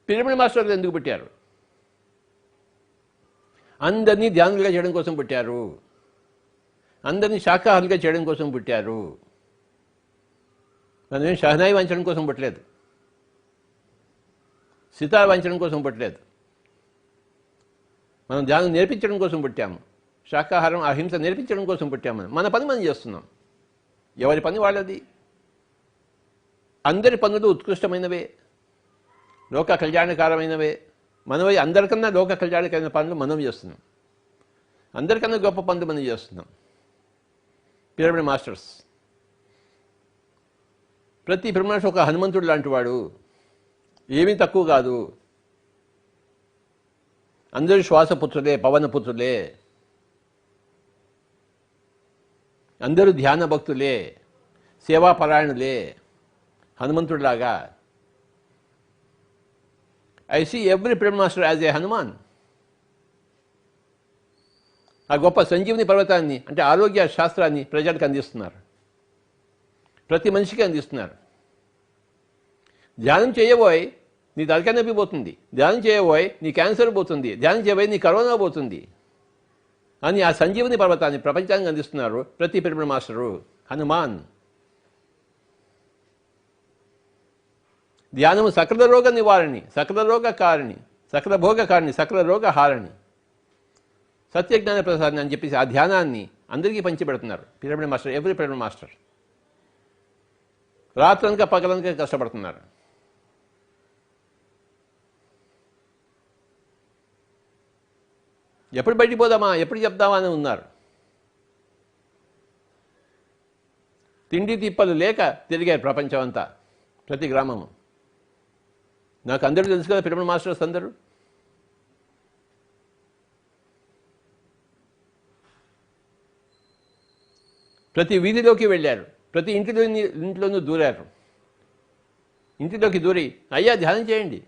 పిరమిడ్ మాస్టర్లు ఎందుకు పుట్టారు? అందరినీ ధ్యానులుగా చేయడం కోసం పుట్టారు. అందరినీ శాకాహారులుగా చేయడం కోసం పుట్టారు. మనమేం షహనాయి వంచడం కోసం పుట్టలేదు, సితార్ వంచడం కోసం పుట్టలేదు. మనం ధ్యానం నేర్పించడం కోసం పుట్టాము. శాకాహారం, అహింస నేర్పించడం కోసం పుట్టాము. మన పని మనం చేస్తున్నాం. ఎవరి పని వాళ్ళది. అందరి పనులు ఉత్కృష్టమైనవే, లోక కళ్యాణకారమైనవే. మనవి అందరికన్నా లోక కళ్యాణకరమైన పనులు మనం చేస్తున్నాం. అందరికన్నా గొప్ప పనులు మనం చేస్తున్నాం. పిరమిడ్ మాస్టర్స్, ప్రతి పిరమిడ్ మాస్టర్ ఒక హనుమంతుడు లాంటి వాడు, ఏమీ తక్కువ కాదు. అందరూ శ్వాసపుత్రులే, పవనపుత్రులే, అందరూ ధ్యాన భక్తులే, సేవాపరాయణులే, హనుమంతుడిలాగా. I see every pyramid master as a Hanuman. ఆ గొప్ప సంజీవని పర్వతాన్ని అంటే ఆరోగ్య శాస్త్రాన్ని ప్రజలకు అందిస్తున్నారు, ప్రతి మనిషికి అందిస్తున్నారు. ధ్యానం చేయబోయ్ నీ తలకాయ నొప్పి పోతుంది, ధ్యానం చేయబోయ్ నీ క్యాన్సర్ పోతుంది, ధ్యానం చేయబోయ్ నీ కరోనా పోతుంది అని ఆ సంజీవని పర్వతాన్ని ప్రపంచానికి అందిస్తున్నారు ప్రతి పిరమిడ్ మాస్టరు. హనుమాన్. ధ్యానము సకల రోగ నివారణి, సకల రోగ కారణి, సకల భోగ కారణి, సకల రోగ హారణి, సత్యజ్ఞాన ప్రసాద్ అని చెప్పేసి ఆ ధ్యానాన్ని అందరికీ పంచిపెడుతున్నారు pyramid master. Every pyramid master రాత్రనక పగలనక కష్టపడుతున్నారు. ఎప్పుడు బయటికి పోదామా, ఎప్పుడు చెప్దామా అని ఉన్నారు. తిండి తిప్పలు లేక తిరిగారు ప్రపంచం అంతా, ప్రతి గ్రామము. నాకు అందరూ తెలుసు కదా పిరమిడ్ మాస్టర్స్ అందరూ. ప్రతి వీధిలోకి వెళ్ళారు, ప్రతి ఇంట్లోనూ దూరారు. ఇంటిలోకి దూరి అయ్యా ధ్యానం చేయండి,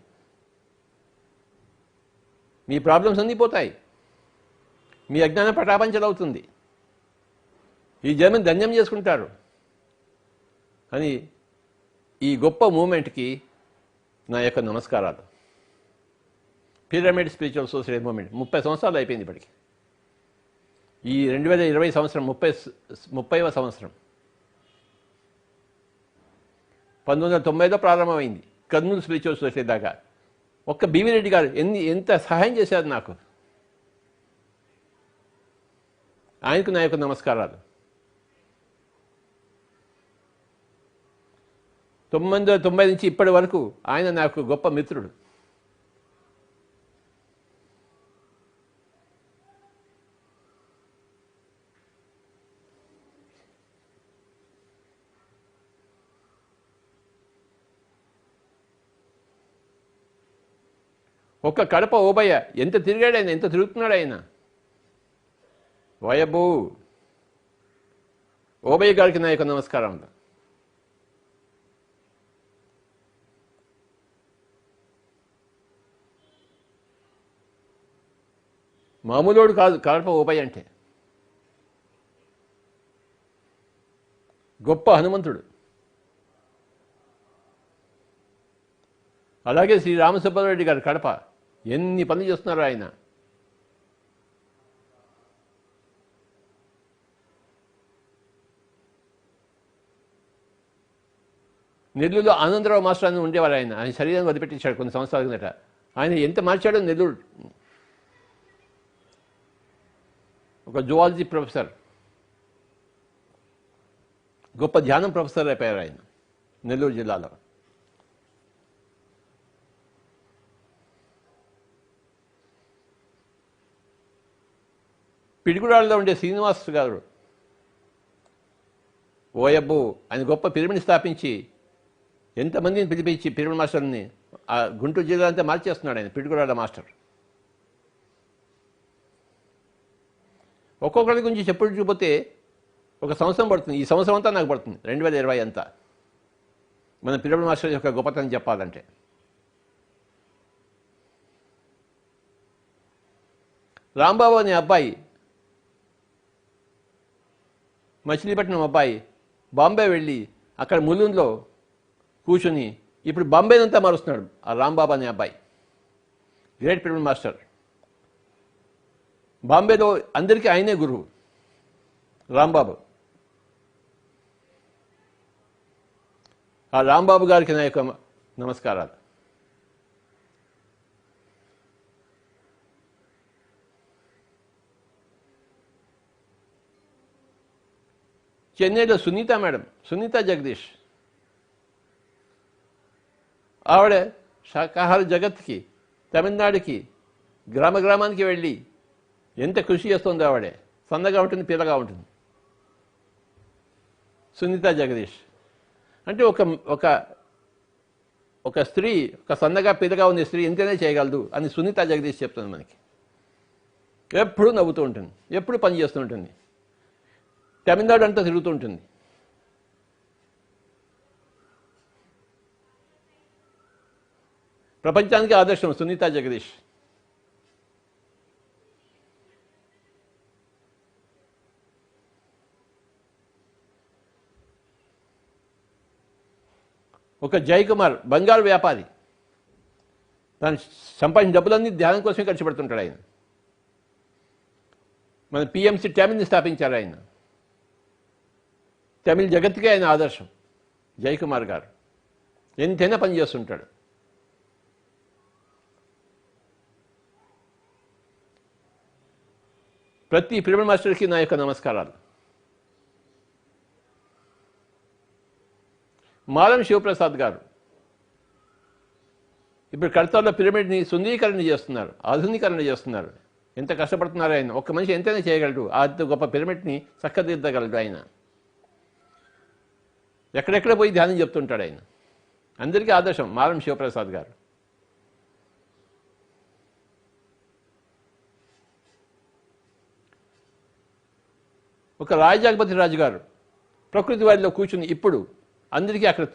మీ ప్రాబ్లమ్స్ అన్నీ పోతాయి, మీ అజ్ఞానం పటాపంచలవుతుంది, ఈ జన్మని ధన్యం చేసుకుంటారు అని ఈ గొప్ప మూమెంట్కి నా యొక్క నమస్కారాలు. పిరమిడ్ స్పిరిచువల్ సొసైటీ మూమెంట్ 30 సంవత్సరాలు అయిపోయింది ఇప్పటికి. ఈ 2020 సంవత్సరం 30వ సంవత్సరం. 1990లో ప్రారంభమైంది కర్నూలు స్పిరిచువల్ సొసైటీ దాకా. ఒక్క బివి రెడ్డి గారు ఎంత సహాయం చేశారు నాకు, ఆయనకు నా యొక్క నమస్కారాలు. 1990 నుంచి ఇప్పటి వరకు ఆయన నాకు గొప్ప మిత్రుడు. ఒక్క కడప ఓబయ్య ఎంత తిరిగాడు ఆయన, ఎంత తిరుగుతున్నాడు ఆయన. వయబు ఓబయ్య గారికి నా యొక్క నమస్కారం. మామూలుడు కాదు కడప ఓబయ్య అంటే. గొప్ప హనుమంతుడు. అలాగే శ్రీ రామసుబ్బారెడ్డి గారు కడప, ఎన్ని పనులు చేస్తున్నారో ఆయన. నెల్లూరులో ఆనందరావు మాస్టర్ అని ఉండేవారు ఆయన. ఆయన శరీరాన్ని వదిలిపెట్టించాడు కొన్ని సంవత్సరాల కిందట. ఆయన ఎంత మార్చాడో నెల్లూరు. ఒక జువాలజీ ప్రొఫెసర్, గొప్ప ధ్యానం ప్రొఫెసర్ అయిపోయారు ఆయన నెల్లూరు జిల్లాలో. పిడుగురాళ్ళలో ఉండే శ్రీనివాస్ గారు ఓయబ్బు, ఆయన గొప్ప పిరమిడ్ స్థాపించి ఎంతమందిని పిలిపించి పిరమిడ్ మాస్టర్ని ఆ గుంటూరు జిల్లా అంతా మార్చేస్తున్నాడు ఆయన. పిడుగురాళ్ళ మాస్టర్. ఒక్కొక్కరి గురించి చెప్పుడు చూపితే ఒక సంవత్సరం పడుతుంది. ఈ సంవత్సరం అంతా నాకు పడుతుంది, 2020 అంతా, మన పిరమిడ్ మాస్టర్ యొక్క గొప్పతనం చెప్పాలంటే. రాంబాబు అనే అబ్బాయి, మచిలీపట్నం అబ్బాయి, బాంబే వెళ్ళి అక్కడ ములుండ్లో కూర్చుని ఇప్పుడు బాంబేనంతా మారుస్తున్నాడు. ఆ రాంబాబు అనే అబ్బాయి గ్రేట్ పిరమిడ్ మాస్టర్. బాంబేలో అందరికీ ఆయనే గురువు రాంబాబు. ఆ రాంబాబు గారికి నా యొక్క నమస్కారాలు. చెన్నైలో సునీత మేడం, సునీత జగదీష్, ఆవిడ శాకాహార జగత్కి, తమిళనాడుకి, గ్రామ గ్రామానికి వెళ్ళి ఎంత కృషి చేస్తుంది. ఆవిడే సన్నగా ఉంటుంది, పిల్లగా ఉంటుంది. సునీత జగదీష్ అంటే ఒక స్త్రీ, ఒక సన్నగా పిల్లగా ఉన్న స్త్రీ ఎంతైనా చేయగలదు అని సునీత జగదీష్ చెప్తుంది మనకి. ఎప్పుడు నవ్వుతూ ఉంటుంది, ఎప్పుడు పని చేస్తూ ఉంటుంది, తమిళనాడు అంతా తిరుగుతూ ఉంటుంది. ప్రపంచానికి ఆదర్శం సునీత జగదీష్. ఒక జయకుమార్, బంగారు వ్యాపారి, తను సంపాదించిన డబ్బులన్నీ ధ్యానం కోసమే ఖర్చు పెడుతుంటాడు ఆయన. మన పిఎంసి తమిళ్ని స్థాపించారు ఆయన. తమిళ జగత్తుకే ఆయన ఆదర్శం. జయకుమార్ గారు ఎంతైనా పనిచేస్తుంటాడు. ప్రతి పిరమిడ్ మాస్టర్కి నా యొక్క నమస్కారాలు. మాలం శివప్రసాద్ గారు ఇప్పుడు కడతాలో పిరమిడ్ని సుందరీకరణ చేస్తున్నారు, ఆధునీకరణ చేస్తున్నారు. ఎంత కష్టపడుతున్నారు ఆయన. ఒక్క మనిషి ఎంతైనా చేయగలడు. ఆ గొప్ప పిరమిడ్ని చక్కదిద్దగలడు ఆయన. ఎక్కడెక్కడ పోయి ధ్యానం చెప్తుంటాడు ఆయన. అందరికీ ఆదర్శం మారం శివప్రసాద్ గారు. ఒక రాజాగపతి రాజు గారు ప్రకృతి వారిలో కూర్చుని ఇప్పుడు అందరికీ అక్కడ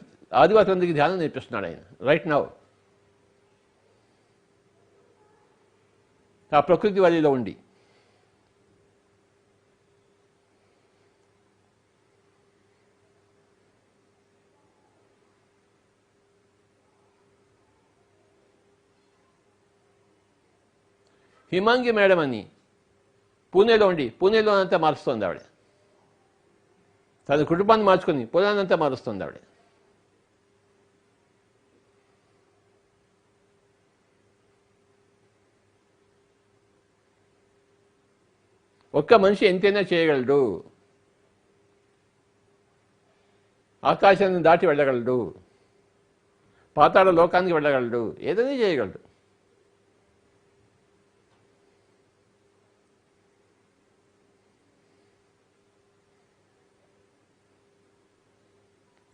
ఆదివాసులందరికీ ధ్యానం నేర్పిస్తున్నాడు ఆయన రైట్ నౌ. ఆ ప్రకృతి వారిలో ఉండి హిమాంగి మేడం అని పూణేలో ఉండి పూణేలో అంతా మారుస్తుంది ఆవిడ. తన కుటుంబాన్ని మార్చుకొని పూణేనంతా మారుస్తుంది ఆవిడ. ఒక్క మనిషి ఎంతైనా చేయగలడు. ఆకాశాన్ని దాటి వెళ్ళగలడు, పాతాళ లోకానికి వెళ్ళగలడు, ఏదైనా చేయగలడు.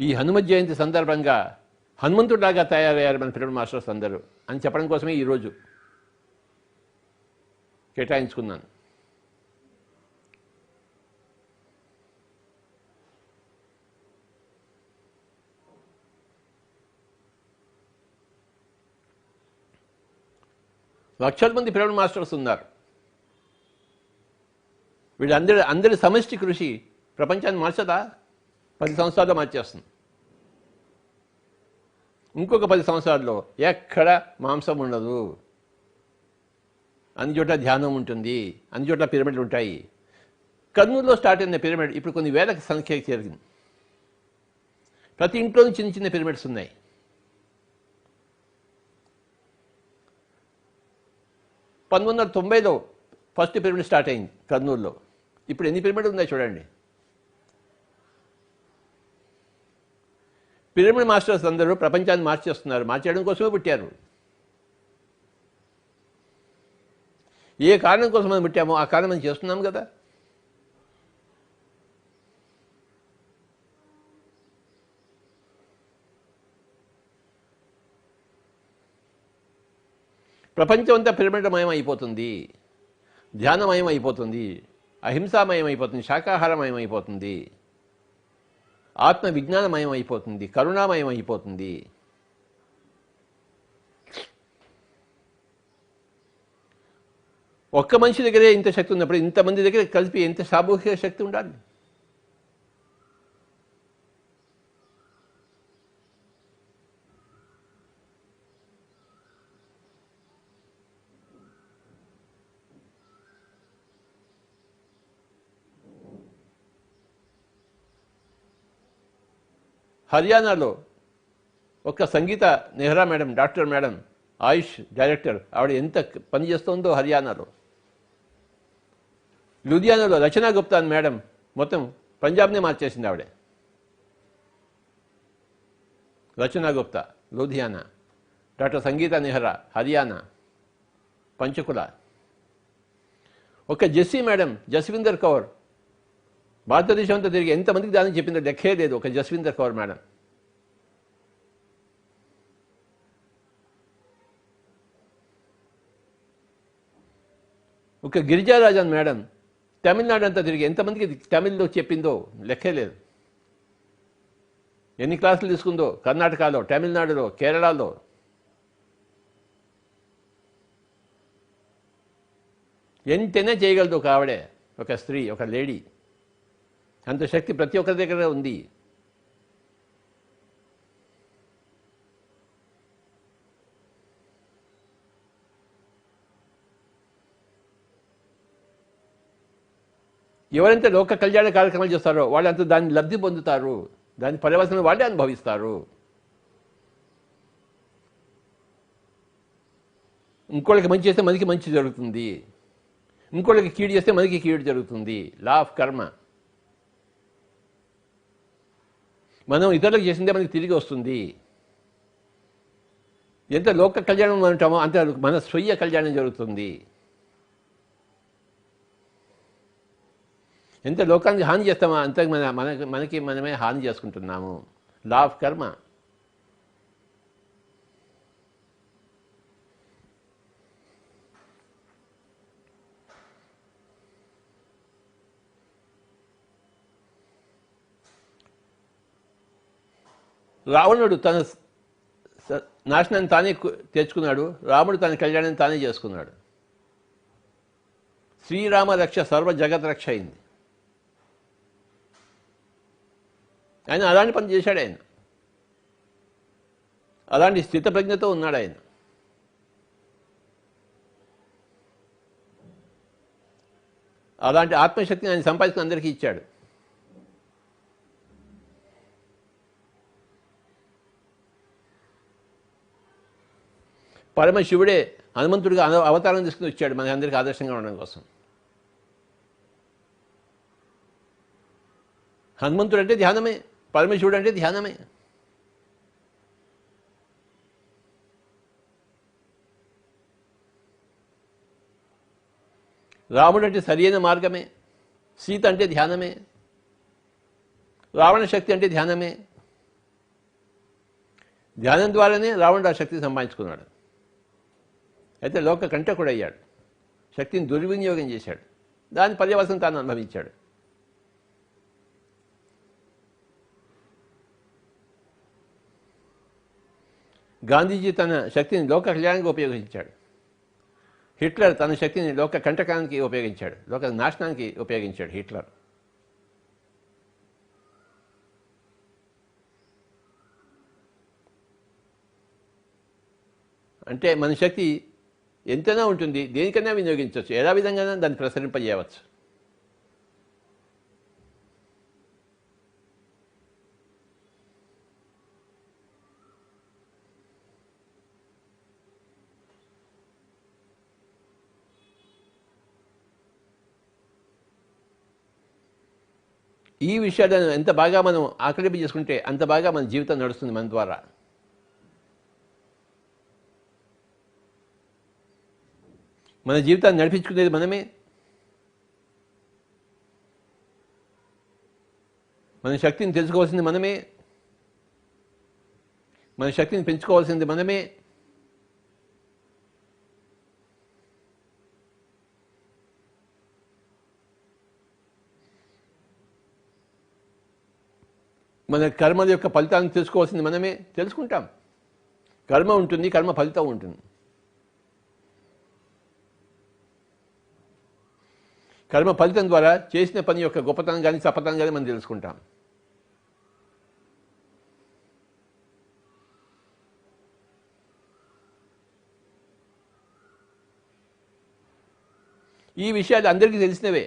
ఈ హనుమత్ జయంతి సందర్భంగా హనుమంతుడిలాగా తయారయ్యారు మన పిరమిడ్ మాస్టర్స్ అందరూ అని చెప్పడం కోసమే ఈరోజు కేటాయించుకున్నాను. లక్షల మంది పిరమిడ్ మాస్టర్స్ ఉన్నారు. వీళ్ళందరి సమష్టి కృషి ప్రపంచాన్ని మార్చదా? 10 సంవత్సరాల్లో మార్చేస్తుంది. ఇంకొక 10 సంవత్సరాల్లో ఎక్కడ మాంసం ఉండదు, అన్ని చోట్ల ధ్యానం ఉంటుంది, అన్ని చోట్ల పిరమిడ్లు ఉంటాయి. కర్నూలులో స్టార్ట్ అయిన పిరమిడ్ ఇప్పుడు కొన్ని వేల సంఖ్యకి చేరింది. ప్రతి ఇంట్లోనూ చిన్న చిన్న పిరమిడ్స్ ఉన్నాయి. (1990లో ఫస్ట్ పిరమిడ్ స్టార్ట్ అయింది కర్నూలులో. ఇప్పుడు ఎన్ని పిరమిడ్లు ఉన్నాయి చూడండి. పిరమిడ్ మాస్టర్స్ అందరూ ప్రపంచాన్ని మార్చేస్తున్నారు. మార్చేయడం కోసమే పుట్టారు. ఏ కారణం కోసం మనం పుట్టామో ఆ కారణం మనం చేస్తున్నాం కదా. ప్రపంచం అంతా పిరమిడ్మయం అయిపోతుంది, ధ్యానమయం అయిపోతుంది, అహింసామయం అయిపోతుంది, శాకాహారమయం అయిపోతుంది, ఆత్మ విజ్ఞానమయం అయిపోతుంది, కరుణామయం అయిపోతుంది. ఒక్క మనిషి దగ్గరే ఇంత శక్తి ఉన్నప్పుడు ఇంతమంది దగ్గర కలిపి ఎంత సామూహిక శక్తి ఉండాలి. హర్యానాలో ఒక సంగీత నెహ్రా మేడం, డాక్టర్ మేడం, ఆయుష్ డైరెక్టర్, ఆవిడ ఎంత పని చేస్తుందో హర్యానాలో. లూధియానాలో రచనా గుప్తా అని మేడం మొత్తం పంజాబ్నే మార్చేసింది ఆవిడ. రచనా గుప్తా లూధియానా, డాక్టర్ సంగీత నెహ్రా హర్యానా, పంచకుల. ఒక జెస్సీ మేడం, జస్విందర్ కౌర్ భారతదేశం అంతా తిరిగి ఎంతమందికి దాని చెప్పిందో లెక్కే లేదు. ఒక జస్విందర్ కౌర్ మేడం. ఒక గిరిజారాజన్ మేడం తమిళనాడు అంతా తిరిగి ఎంతమందికి తమిళ్లో చెప్పిందో లెక్కే లేదు. ఎన్ని క్లాసులు తీసుకుందో కర్ణాటకలో, తమిళనాడులో, కేరళలో. ఎంతైనా చేయగలదు ఒక ఆవిడే, ఒక స్త్రీ, ఒక లేడీ. అంత శక్తి ప్రతి ఒక్కరి దగ్గర ఉంది. ఎవరైతే లోక కళ్యాణ కార్యక్రమాలు చేస్తారో వాళ్ళంతా దాన్ని లబ్ధి పొందుతారు, దాని పర్యవసనం వాళ్ళే అనుభవిస్తారు. ఇంకోళ్ళకి మంచి చేస్తే మనకి మంచి జరుగుతుంది, ఇంకోళ్ళకి కీడు చేస్తే మనకి కీడు జరుగుతుంది. లా ఆఫ్ కర్మ. మనం ఇతరులకు చేసిందే మనకి తిరిగి వస్తుంది. ఎంత లోక కళ్యాణం అంటామో అంత మన స్వీయ కళ్యాణం జరుగుతుంది. ఎంత లోకానికి హాని చేస్తామో అంత మనకి మనమే హాని చేసుకుంటున్నాము. లా ఆఫ్ కర్మ. రావణుడు తన నాశనాన్ని తానే తెచ్చుకున్నాడు, రాముడు తన కళ్యాణాన్ని తానే చేసుకున్నాడు. శ్రీరామ రక్ష సర్వ జగత్ రక్ష అయింది. ఆయన అలాంటి పని చేశాడు. ఆయన అలాంటి స్థితప్రజ్ఞతో ఉన్నాడు. ఆయన అలాంటి ఆత్మశక్తిని ఆయన సంపాదించుకుని అందరికీ ఇచ్చాడు. పరమశివుడే హనుమంతుడిగా అవతారం తీసుకుని వచ్చాడు మన అందరికీ ఆదర్శంగా ఉండడం కోసం. హనుమంతుడు అంటే ధ్యానమే, పరమశివుడు అంటే ధ్యానమే. రాముడు అంటే సరియైన మార్గమే, సీత అంటే ధ్యానమే, రావణ శక్తి అంటే ధ్యానమే. ధ్యానం ద్వారానే రావణుడు ఆ శక్తిని సంపాదించుకున్నాడు. అయితే లోక కంటకుడు అయ్యాడు, శక్తిని దుర్వినియోగం చేశాడు, దాని పర్యవసనం తాను అనుభవించాడు. గాంధీజీ తన శక్తిని లోక కళ్యాణానికి ఉపయోగించాడు. హిట్లర్ తన శక్తిని లోక కంటకానికి ఉపయోగించాడు, లోక నాశనానికి ఉపయోగించాడు హిట్లర్. అంటే మన శక్తి ఎంతైనా ఉంటుంది, దేనికైనా వినియోగించవచ్చు, ఎలా విధంగా దాన్ని ప్రసరింపజేయవచ్చు. ఈ విషయాలను ఎంత బాగా మనం ఆకలింపు చేసుకుంటే అంత బాగా మన జీవితం నడుస్తుంది మన ద్వారా. మన జీవితాన్ని నడిపించుకునేది మనమే. మన శక్తిని తెలుసుకోవాల్సింది మనమే, మన శక్తిని పెంచుకోవాల్సింది మనమే. మన కర్మల యొక్క ఫలితాలను తెలుసుకోవాల్సింది మనమే. తెలుసుకుంటాం. కర్మ ఉంటుంది, కర్మ ఫలితం ఉంటుంది. కర్మ ఫలితం ద్వారా చేసిన పని యొక్క గొప్పతనం కానీ చప్పతనం కానీ మనం తెలుసుకుంటాం. ఈ విషయాలు అందరికీ తెలిసినవే,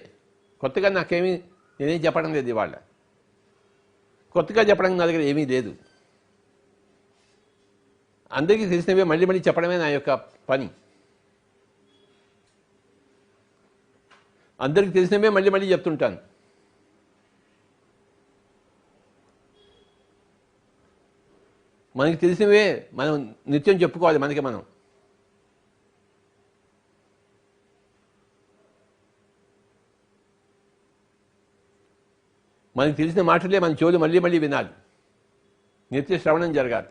కొత్తగా నేనేం చెప్పడం లేదు. ఇవాళ కొత్తగా చెప్పడానికి నా దగ్గర ఏమీ లేదు. అందరికీ తెలిసినవే మళ్ళీ మళ్ళీ చెప్పడమే నా యొక్క పని. అందరికీ తెలిసినవే మళ్ళీ మళ్ళీ చెప్తుంటాను. మనకి తెలిసినవే మనం నిత్యం చెప్పుకోవాలి మనకి మనం. మనకి తెలిసిన మాటలే మన చెవులు మళ్ళీ మళ్ళీ వినాలి, నిత్య శ్రవణం జరగాలి,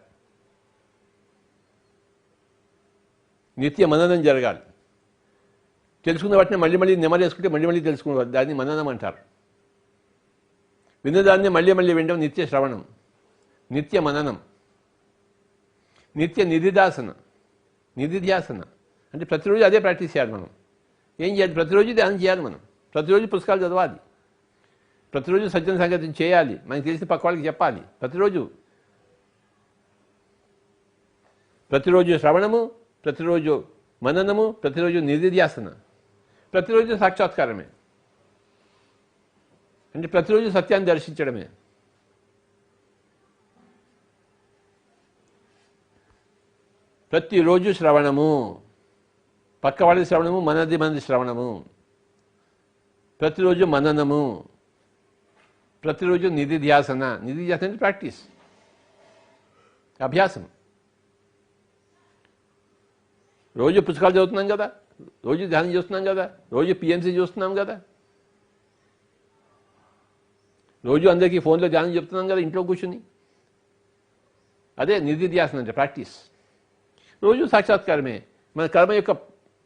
నిత్య మననం జరగాలి. తెలుసుకున్న వాటిని మళ్ళీ మళ్ళీ నెమరేసుకుంటే మళ్ళీ మళ్ళీ తెలుసుకునేవారు, దాన్ని మననం అంటారు. విన్నదాన్ని మళ్ళీ మళ్ళీ వినడం నిత్య శ్రవణం, నిత్య మననం, నిత్య నిధిధ్యాసన. నిధిధ్యాసన అంటే ప్రతిరోజు అదే ప్రాక్టీస్ చేయాలి. మనం ఏం చేయాలి? ప్రతిరోజు ధ్యానం చేయాలి. మనం ప్రతిరోజు పుస్తకాలు చదవాలి, ప్రతిరోజు సజ్జన సంగతిని చేయాలి, మనకి తెలిసిన పక్క వాళ్ళకి చెప్పాలి. ప్రతిరోజు శ్రవణము, ప్రతిరోజు మననము, ప్రతిరోజు నిధిధ్యాసన, ప్రతిరోజు సాక్షాత్కారమే. అంటే ప్రతిరోజు సత్యాన్ని దర్శించడమే. ప్రతిరోజు శ్రవణము, పక్క వాళ్ళది శ్రవణము, మనది శ్రవణము. ప్రతిరోజు మననము, ప్రతిరోజు నిధిధ్యాసన. నిధిధ్యాసన అంటే ప్రాక్టీస్, అభ్యాసం. రోజు పుస్తకాలు చదువుతున్నాం కదా, రోజు ధ్యానం చేస్తున్నాం కదా, రోజు పిఎంసీ చూస్తున్నాం కదా, రోజు అందరికీ ఫోన్లో ధ్యానం చెప్తున్నాం కదా ఇంట్లో కూర్చుని. అదే నిధిధ్యాసన అంటే ప్రాక్టీస్. రోజు సాక్షాత్కారమే. మన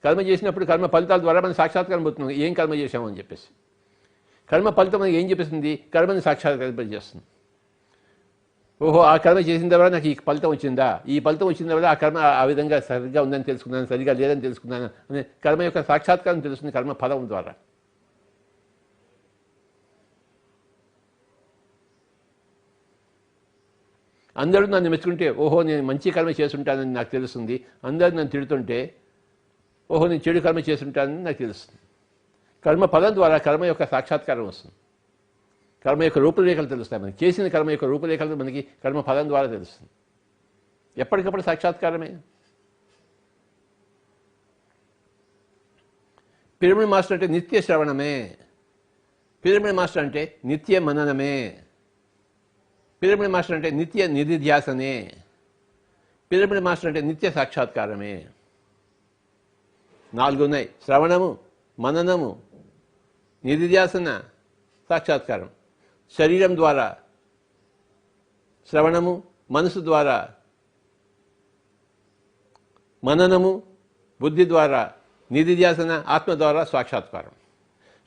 కర్మ చేసినప్పుడు కర్మ ఫలితాల ద్వారా మనం సాక్షాత్కారం పోతున్నాం, ఏం కర్మ చేశాము అని చెప్పేసి. కర్మ ఫలితం మనకి ఏం చెప్పేస్తుంది? కర్మని సాక్షాత్కారం చేస్తుంది. ఓహో, ఆ కర్మ చేసిన తర్వాత నాకు ఈ ఫలితం వచ్చిందా, ఈ ఫలితం వచ్చిన తర్వాత ఆ కర్మ ఆ విధంగా సరిగ్గా ఉందని తెలుసుకున్నాను, సరిగ్గా లేదని తెలుసుకున్నాను అనే కర్మ యొక్క సాక్షాత్కారం తెలుస్తుంది కర్మ ఫలం ద్వారా. అందరూ నన్ను మెచ్చుకుంటే ఓహో నేను మంచి కర్మ చేస్తుంటానని నాకు తెలుస్తుంది. అందరూ నన్ను తిడుతుంటే ఓహో నేను చెడు కర్మ చేస్తుంటానని నాకు తెలుస్తుంది. కర్మ ఫలం ద్వారా కర్మ యొక్క సాక్షాత్కారం వస్తుంది. కర్మ యొక్క రూపురేఖలు తెలుస్తాయి మనకి. చేసిన కర్మ యొక్క రూపురేఖలు మనకి కర్మ ఫలం ద్వారా తెలుస్తుంది. ఎప్పటికప్పుడు సాక్షాత్కారమే. పిరమిడ్ మాస్టర్ అంటే నిత్య శ్రవణమే. పిరమిడ్ మాస్టర్ అంటే నిత్య మననమే. పిరమిడ్ మాస్టర్ అంటే నిత్య నిధిధ్యాసనే. పిరమిడ్ మాస్టర్ అంటే నిత్య సాక్షాత్కారమే. 4 ఉన్నాయి: శ్రవణము, మననము, నిధిధ్యాసన, సాక్షాత్కారం. శరీరం ద్వారా శ్రవణము, మనసు ద్వారా మననము, బుద్ధి ద్వారా నిధిధ్యాసన, ఆత్మ ద్వారా సాక్షాత్కారం.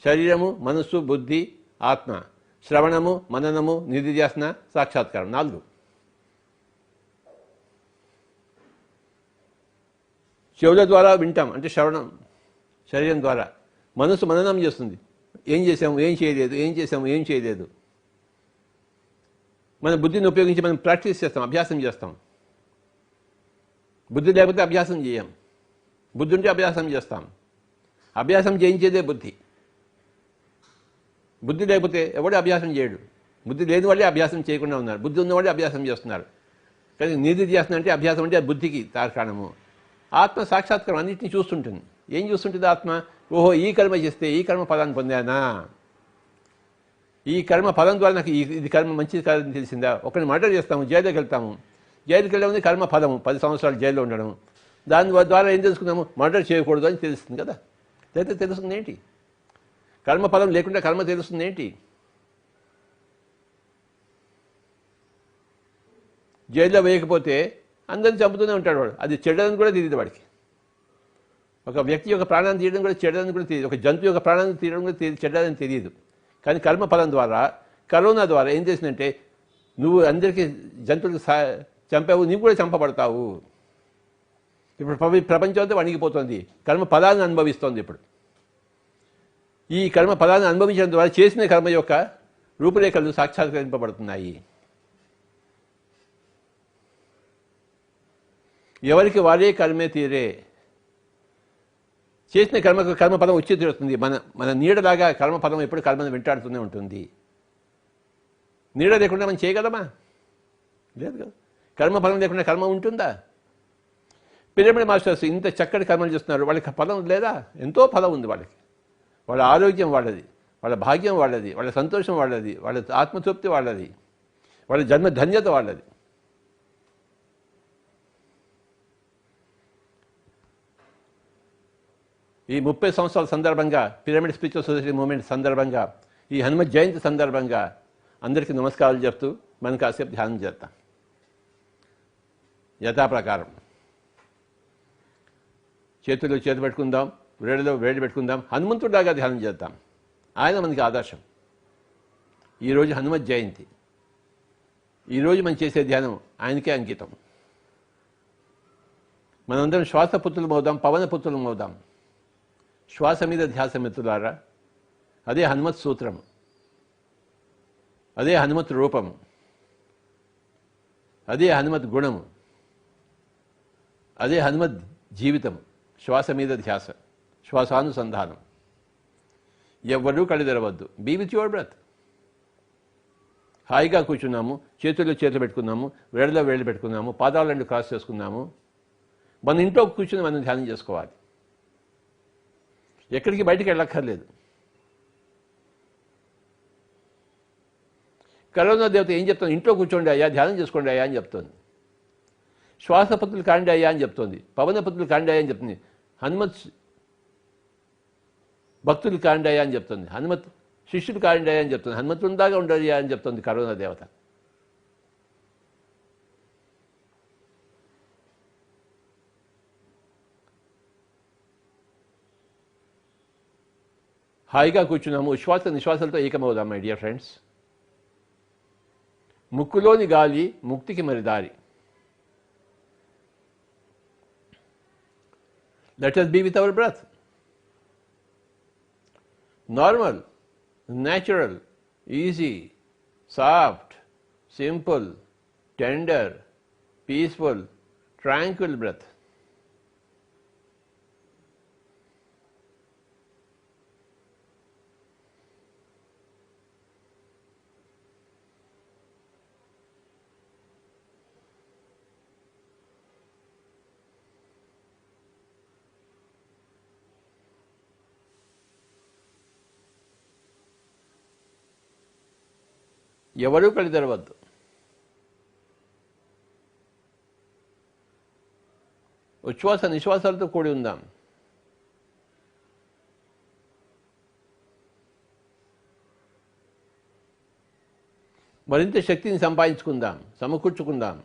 శరీరము, మనస్సు, బుద్ధి, ఆత్మ. శ్రవణము, మననము, నిధిధ్యాసన, సాక్షాత్కారం. 4. చెవుల ద్వారా వింటాం అంటే శ్రవణం. శరీరం ద్వారా మనసు మననం చేస్తుంది. ఏం చేసాము, ఏం చేయలేదు, ఏం చేసాము, ఏం చేయలేదు. మన బుద్ధిని ఉపయోగించి మనం ప్రాక్టీస్ చేస్తాం, అభ్యాసం చేస్తాం. బుద్ధి లేకపోతే అభ్యాసం చేయం. బుద్ధి ఉంటే అభ్యాసం చేస్తాం. అభ్యాసం చేయించేదే బుద్ధి. బుద్ధి లేకపోతే ఎవడు అభ్యాసం చేయడు. బుద్ధి లేని వాళ్ళే అభ్యాసం చేయకుండా ఉన్నారు. బుద్ధి ఉన్న వాళ్ళే అభ్యాసం చేస్తున్నారు. కానీ నిధిధ్యాసన అంటే అభ్యాసం అంటే బుద్ధికి తార్కాణము. ఆత్మ సాక్షాత్కారం అన్నింటినీ చూస్తుంటుంది. ఏం చూస్తుంటుంది ఆత్మ? ఓహో ఈ కర్మ చేస్తే ఈ కర్మ ఫలాన్ని పొందానా, ఈ కర్మ ఫలం ద్వారా నాకు ఇది కర్మ మంచి కర్మ తెలిసిందా. ఒకరిని మర్డర్ చేస్తాము, జైలుకి వెళ్తాము. జైలుకి వెళ్ళడం కర్మ ఫలము, 10 సంవత్సరాలు జైల్లో ఉండడం. దాని ద్వారా ఏం తెలుసుకున్నాము? మర్డర్ చేయకూడదు అని తెలుస్తుంది కదా. అయితే తెలుస్తుంది ఏంటి? కర్మఫలం లేకుండా కర్మ తెలుస్తుంది ఏంటి? జైల్లో వేయకపోతే అందరిని చంపుతూనే ఉంటాడు వాడు. అది చెడ్డదని కూడా తెలియదు వాడికి. ఒక వ్యక్తి యొక్క ప్రాణాన్ని తీయడం కూడా చెడ్డదని కూడా తెలియదు. ఒక జంతువు యొక్క ప్రాణాన్ని తీయడం కూడా చెడ్డదని తెలియదు. కానీ కర్మఫలం ద్వారా, కరోనా ద్వారా ఏం చేసిందంటే నువ్వు అందరికీ జంతువులకు చంపావు, నీవు కూడా చంపబడతావు. ఇప్పుడు ప్రపంచం అంతా వణిగిపోతుంది. కర్మ ఫలాన్ని అనుభవిస్తోంది. ఇప్పుడు ఈ కర్మ ఫలాన్ని అనుభవించడం ద్వారా చేసిన కర్మ యొక్క రూపురేఖలు సాక్షాత్కరింపబడుతున్నాయి. ఎవరికి వారే కర్మే తీరే. చేసిన కర్మఫలం వచ్చి తీరుతుంది. మన నీడలాగా కర్మఫలం ఎప్పుడు కర్మను వెంటాడుతూనే ఉంటుంది. నీడ లేకుండా మనం చేయగలమా? లేదు కదా. కర్మఫలం లేకుండా కర్మ ఉంటుందా? పిరమిడ్ మాస్టర్స్ ఇంత చక్కటి కర్మలు చేస్తున్నారు. వాళ్ళకి ఫలం లేదా? ఎంతో ఫలం ఉంది వాళ్ళకి. వాళ్ళ ఆరోగ్యం వాళ్ళది, వాళ్ళ భాగ్యం వాళ్ళది, వాళ్ళ సంతోషం వాళ్ళది, వాళ్ళ ఆత్మతృప్తి వాళ్ళది, వాళ్ళ జన్మ ధన్యత వాళ్ళది. ఈ 30 సంవత్సరాల సందర్భంగా, పిరమిడ్ స్పిరిచువల్ సొసైటీ మూవ్మెంట్ సందర్భంగా, ఈ హనుమత్ జయంతి సందర్భంగా అందరికీ నమస్కారాలు చెప్తూ మనం కాసేపు ధ్యానం చేద్దాం. యథాప్రకారం చేతుల్లో చేతి పెట్టుకుందాం, వేడిలో వేడి పెట్టుకుందాం. హనుమంతుడిలాగా ధ్యానం చేద్దాం. ఆయన మనకి ఆదర్శం. ఈరోజు హనుమత్ జయంతి. ఈరోజు మనం చేసే ధ్యానం ఆయనకే అంకితం. మనందరం శ్వాసపుత్రులం అవుదాం, పవనపుత్రులం అవుదాం. శ్వాస మీద ధ్యాస మిత్రులారా. అదే హనుమత్ సూత్రము, అదే హనుమత్ రూపము, అదే హనుమత్ గుణము, అదే హనుమత్ జీవితము. శ్వాస మీద ధ్యాస, శ్వాసానుసంధానం. ఎవ్వరూ కళ్ళు తెరవద్దు. Be with your breath. హాయిగా కూర్చున్నాము, చేతుల్లో చేతులు పెట్టుకున్నాము, వేళ్ళలో వేళ్ళు పెట్టుకున్నాము, పాదాలు 2 క్రాస్ చేసుకున్నాము. మన ఇంట్లో కూర్చుని మనం ధ్యానం చేసుకోవాలి. ఎక్కడికి బయటికి వెళ్ళక్కర్లేదు. కరోనా దేవత ఏం చెప్తుంది? ఇంట్లో కూర్చోండి అయ్యా, ధ్యానం చేసుకోండి అయ్యా అని చెప్తుంది. శ్వాసపత్రులు కాండి అయ్యా అని చెప్తోంది. పవనపత్రులు కాండి అయ్యా అని చెప్తుంది. హనుమత్ భక్తులు కాండి అయ్యా అని చెప్తుంది. హనుమత్ శిష్యులు కాండి అయ్యా అని చెప్తుంది. హనుమంతునిలాగా ఉండయ్యా అని చెప్తుంది కరోనా దేవత. హాయిగా కూర్చున్నాము. ఉచ్ఛ్వాస నిశ్వాసాలతో ఏకమవుదాం మై డియర్ ఫ్రెండ్స్. ముక్కులోని గాలి ముక్తికి మరి దారి. Let us be with our breath. Normal, natural, easy, soft, simple, tender, peaceful, tranquil breath. ఎవరూ కళ్ళు తెరవద్దు. ఉచ్ఛ్వాస నిశ్వాసాలతో కూడి ఉందాం. మరింత శక్తిని సంపాదించుకుందాం, సమకూర్చుకుందాం.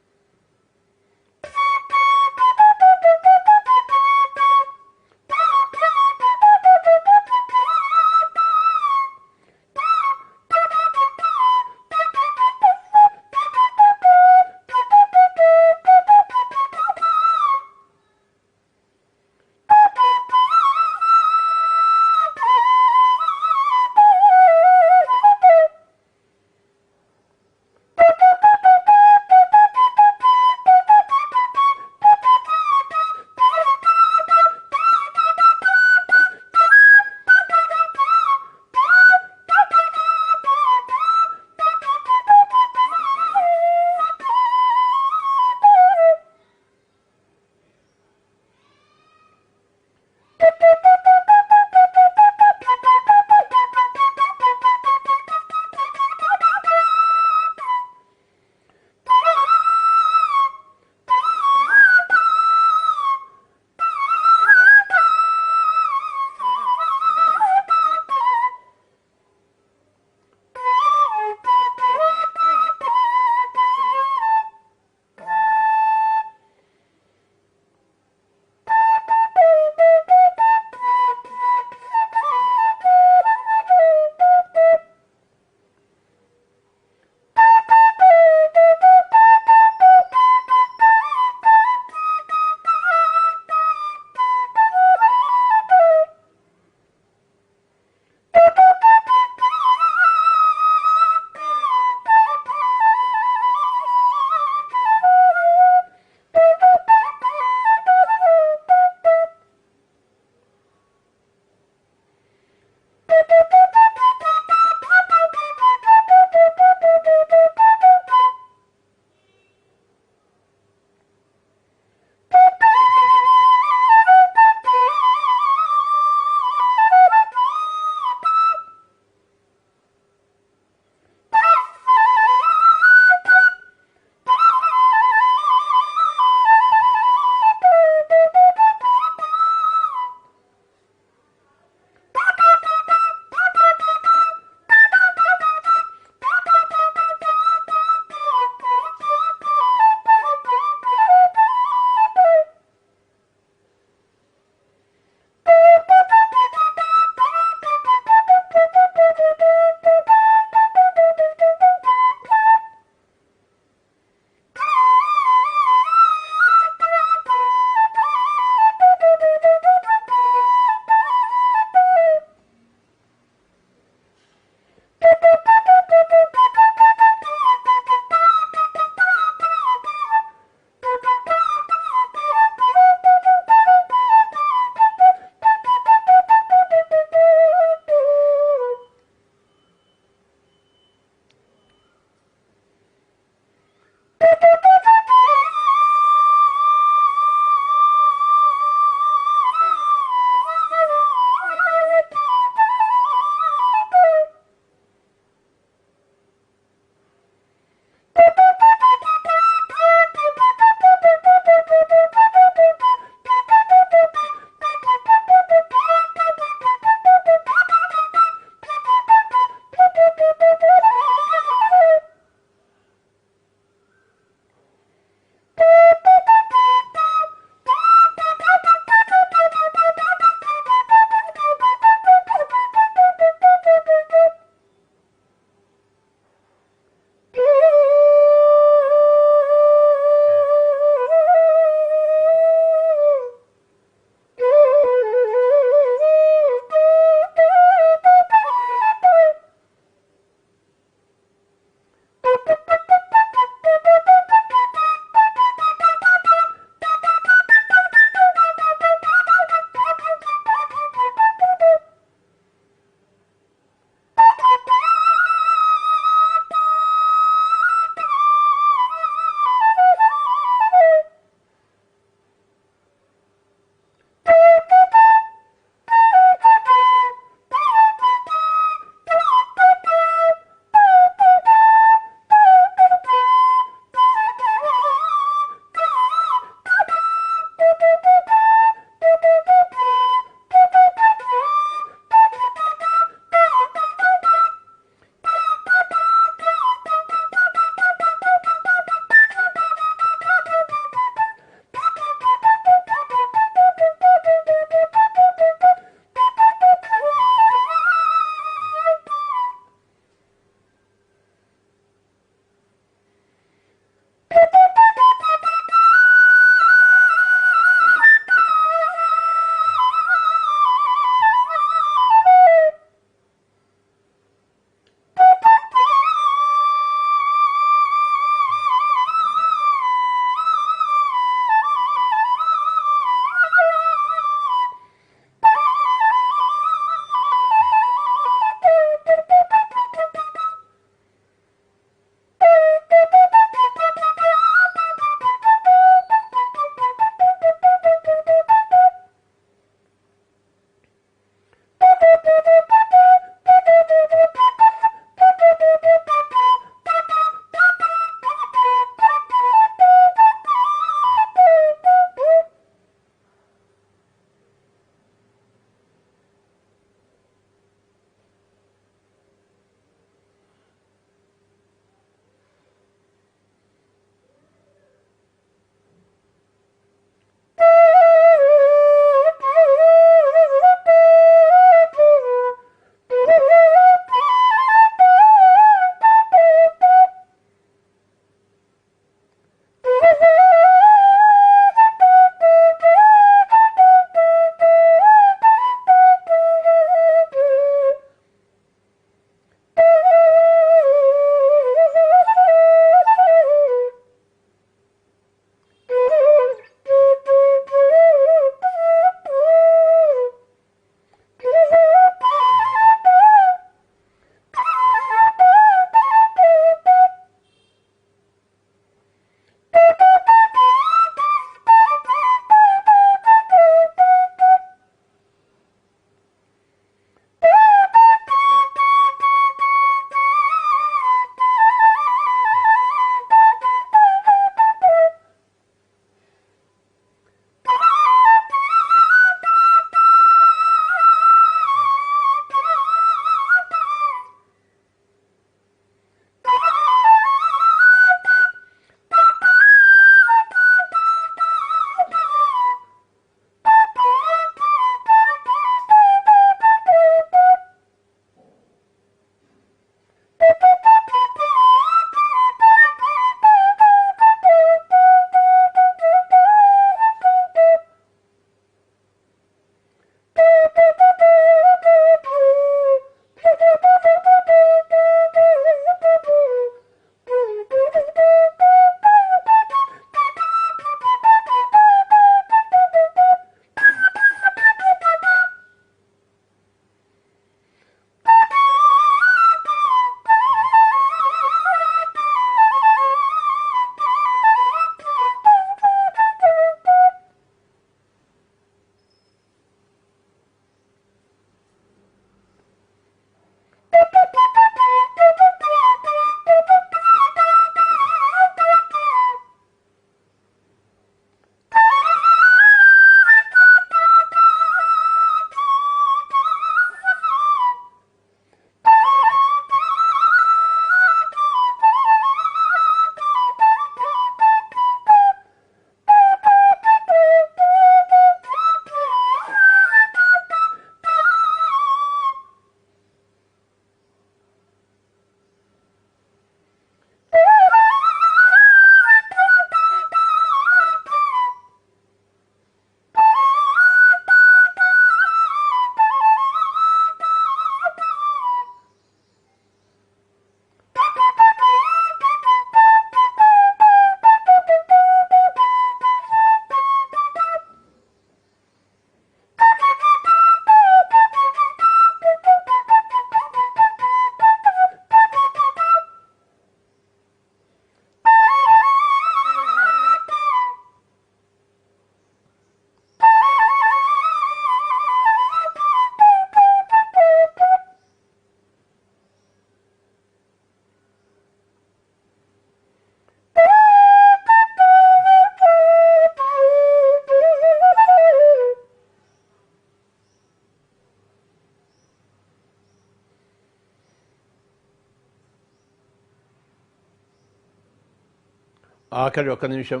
ఆఖరి ఒక్క నిమిషం,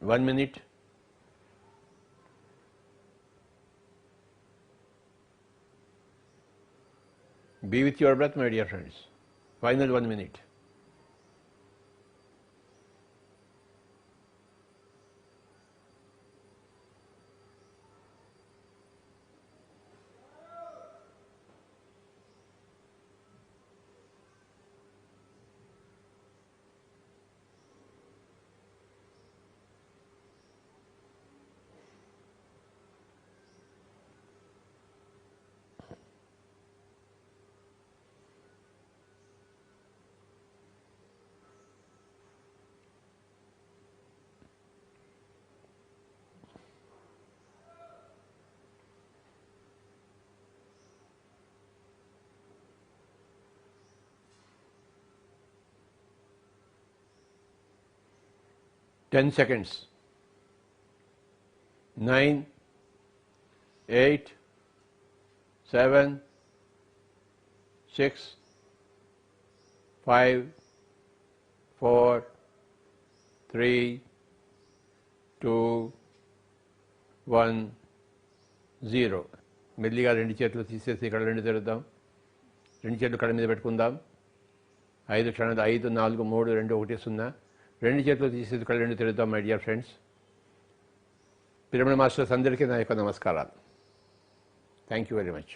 1 minute. Be with your breath, my dear friends. Final 1 minute. Ten seconds. 9, 8, 7, 6, 5, 4, 3, 2, 1, 0. మెల్లిగా 2 చేతులు తీసేసి ఇక్కడ 2 తెరుద్దాం. 2 చేతులు కళ్ళ మీద పెట్టుకుందాం. 5 క్షణాలు, 5, 4, 3, 2, 1, 0. 2 చేతులు తీసేసి కళ్ళు 2 తెరుద్దాం. My dear friends, pyramid masters అందరికీ నా యొక్క నమస్కారాలు. Thank you very much.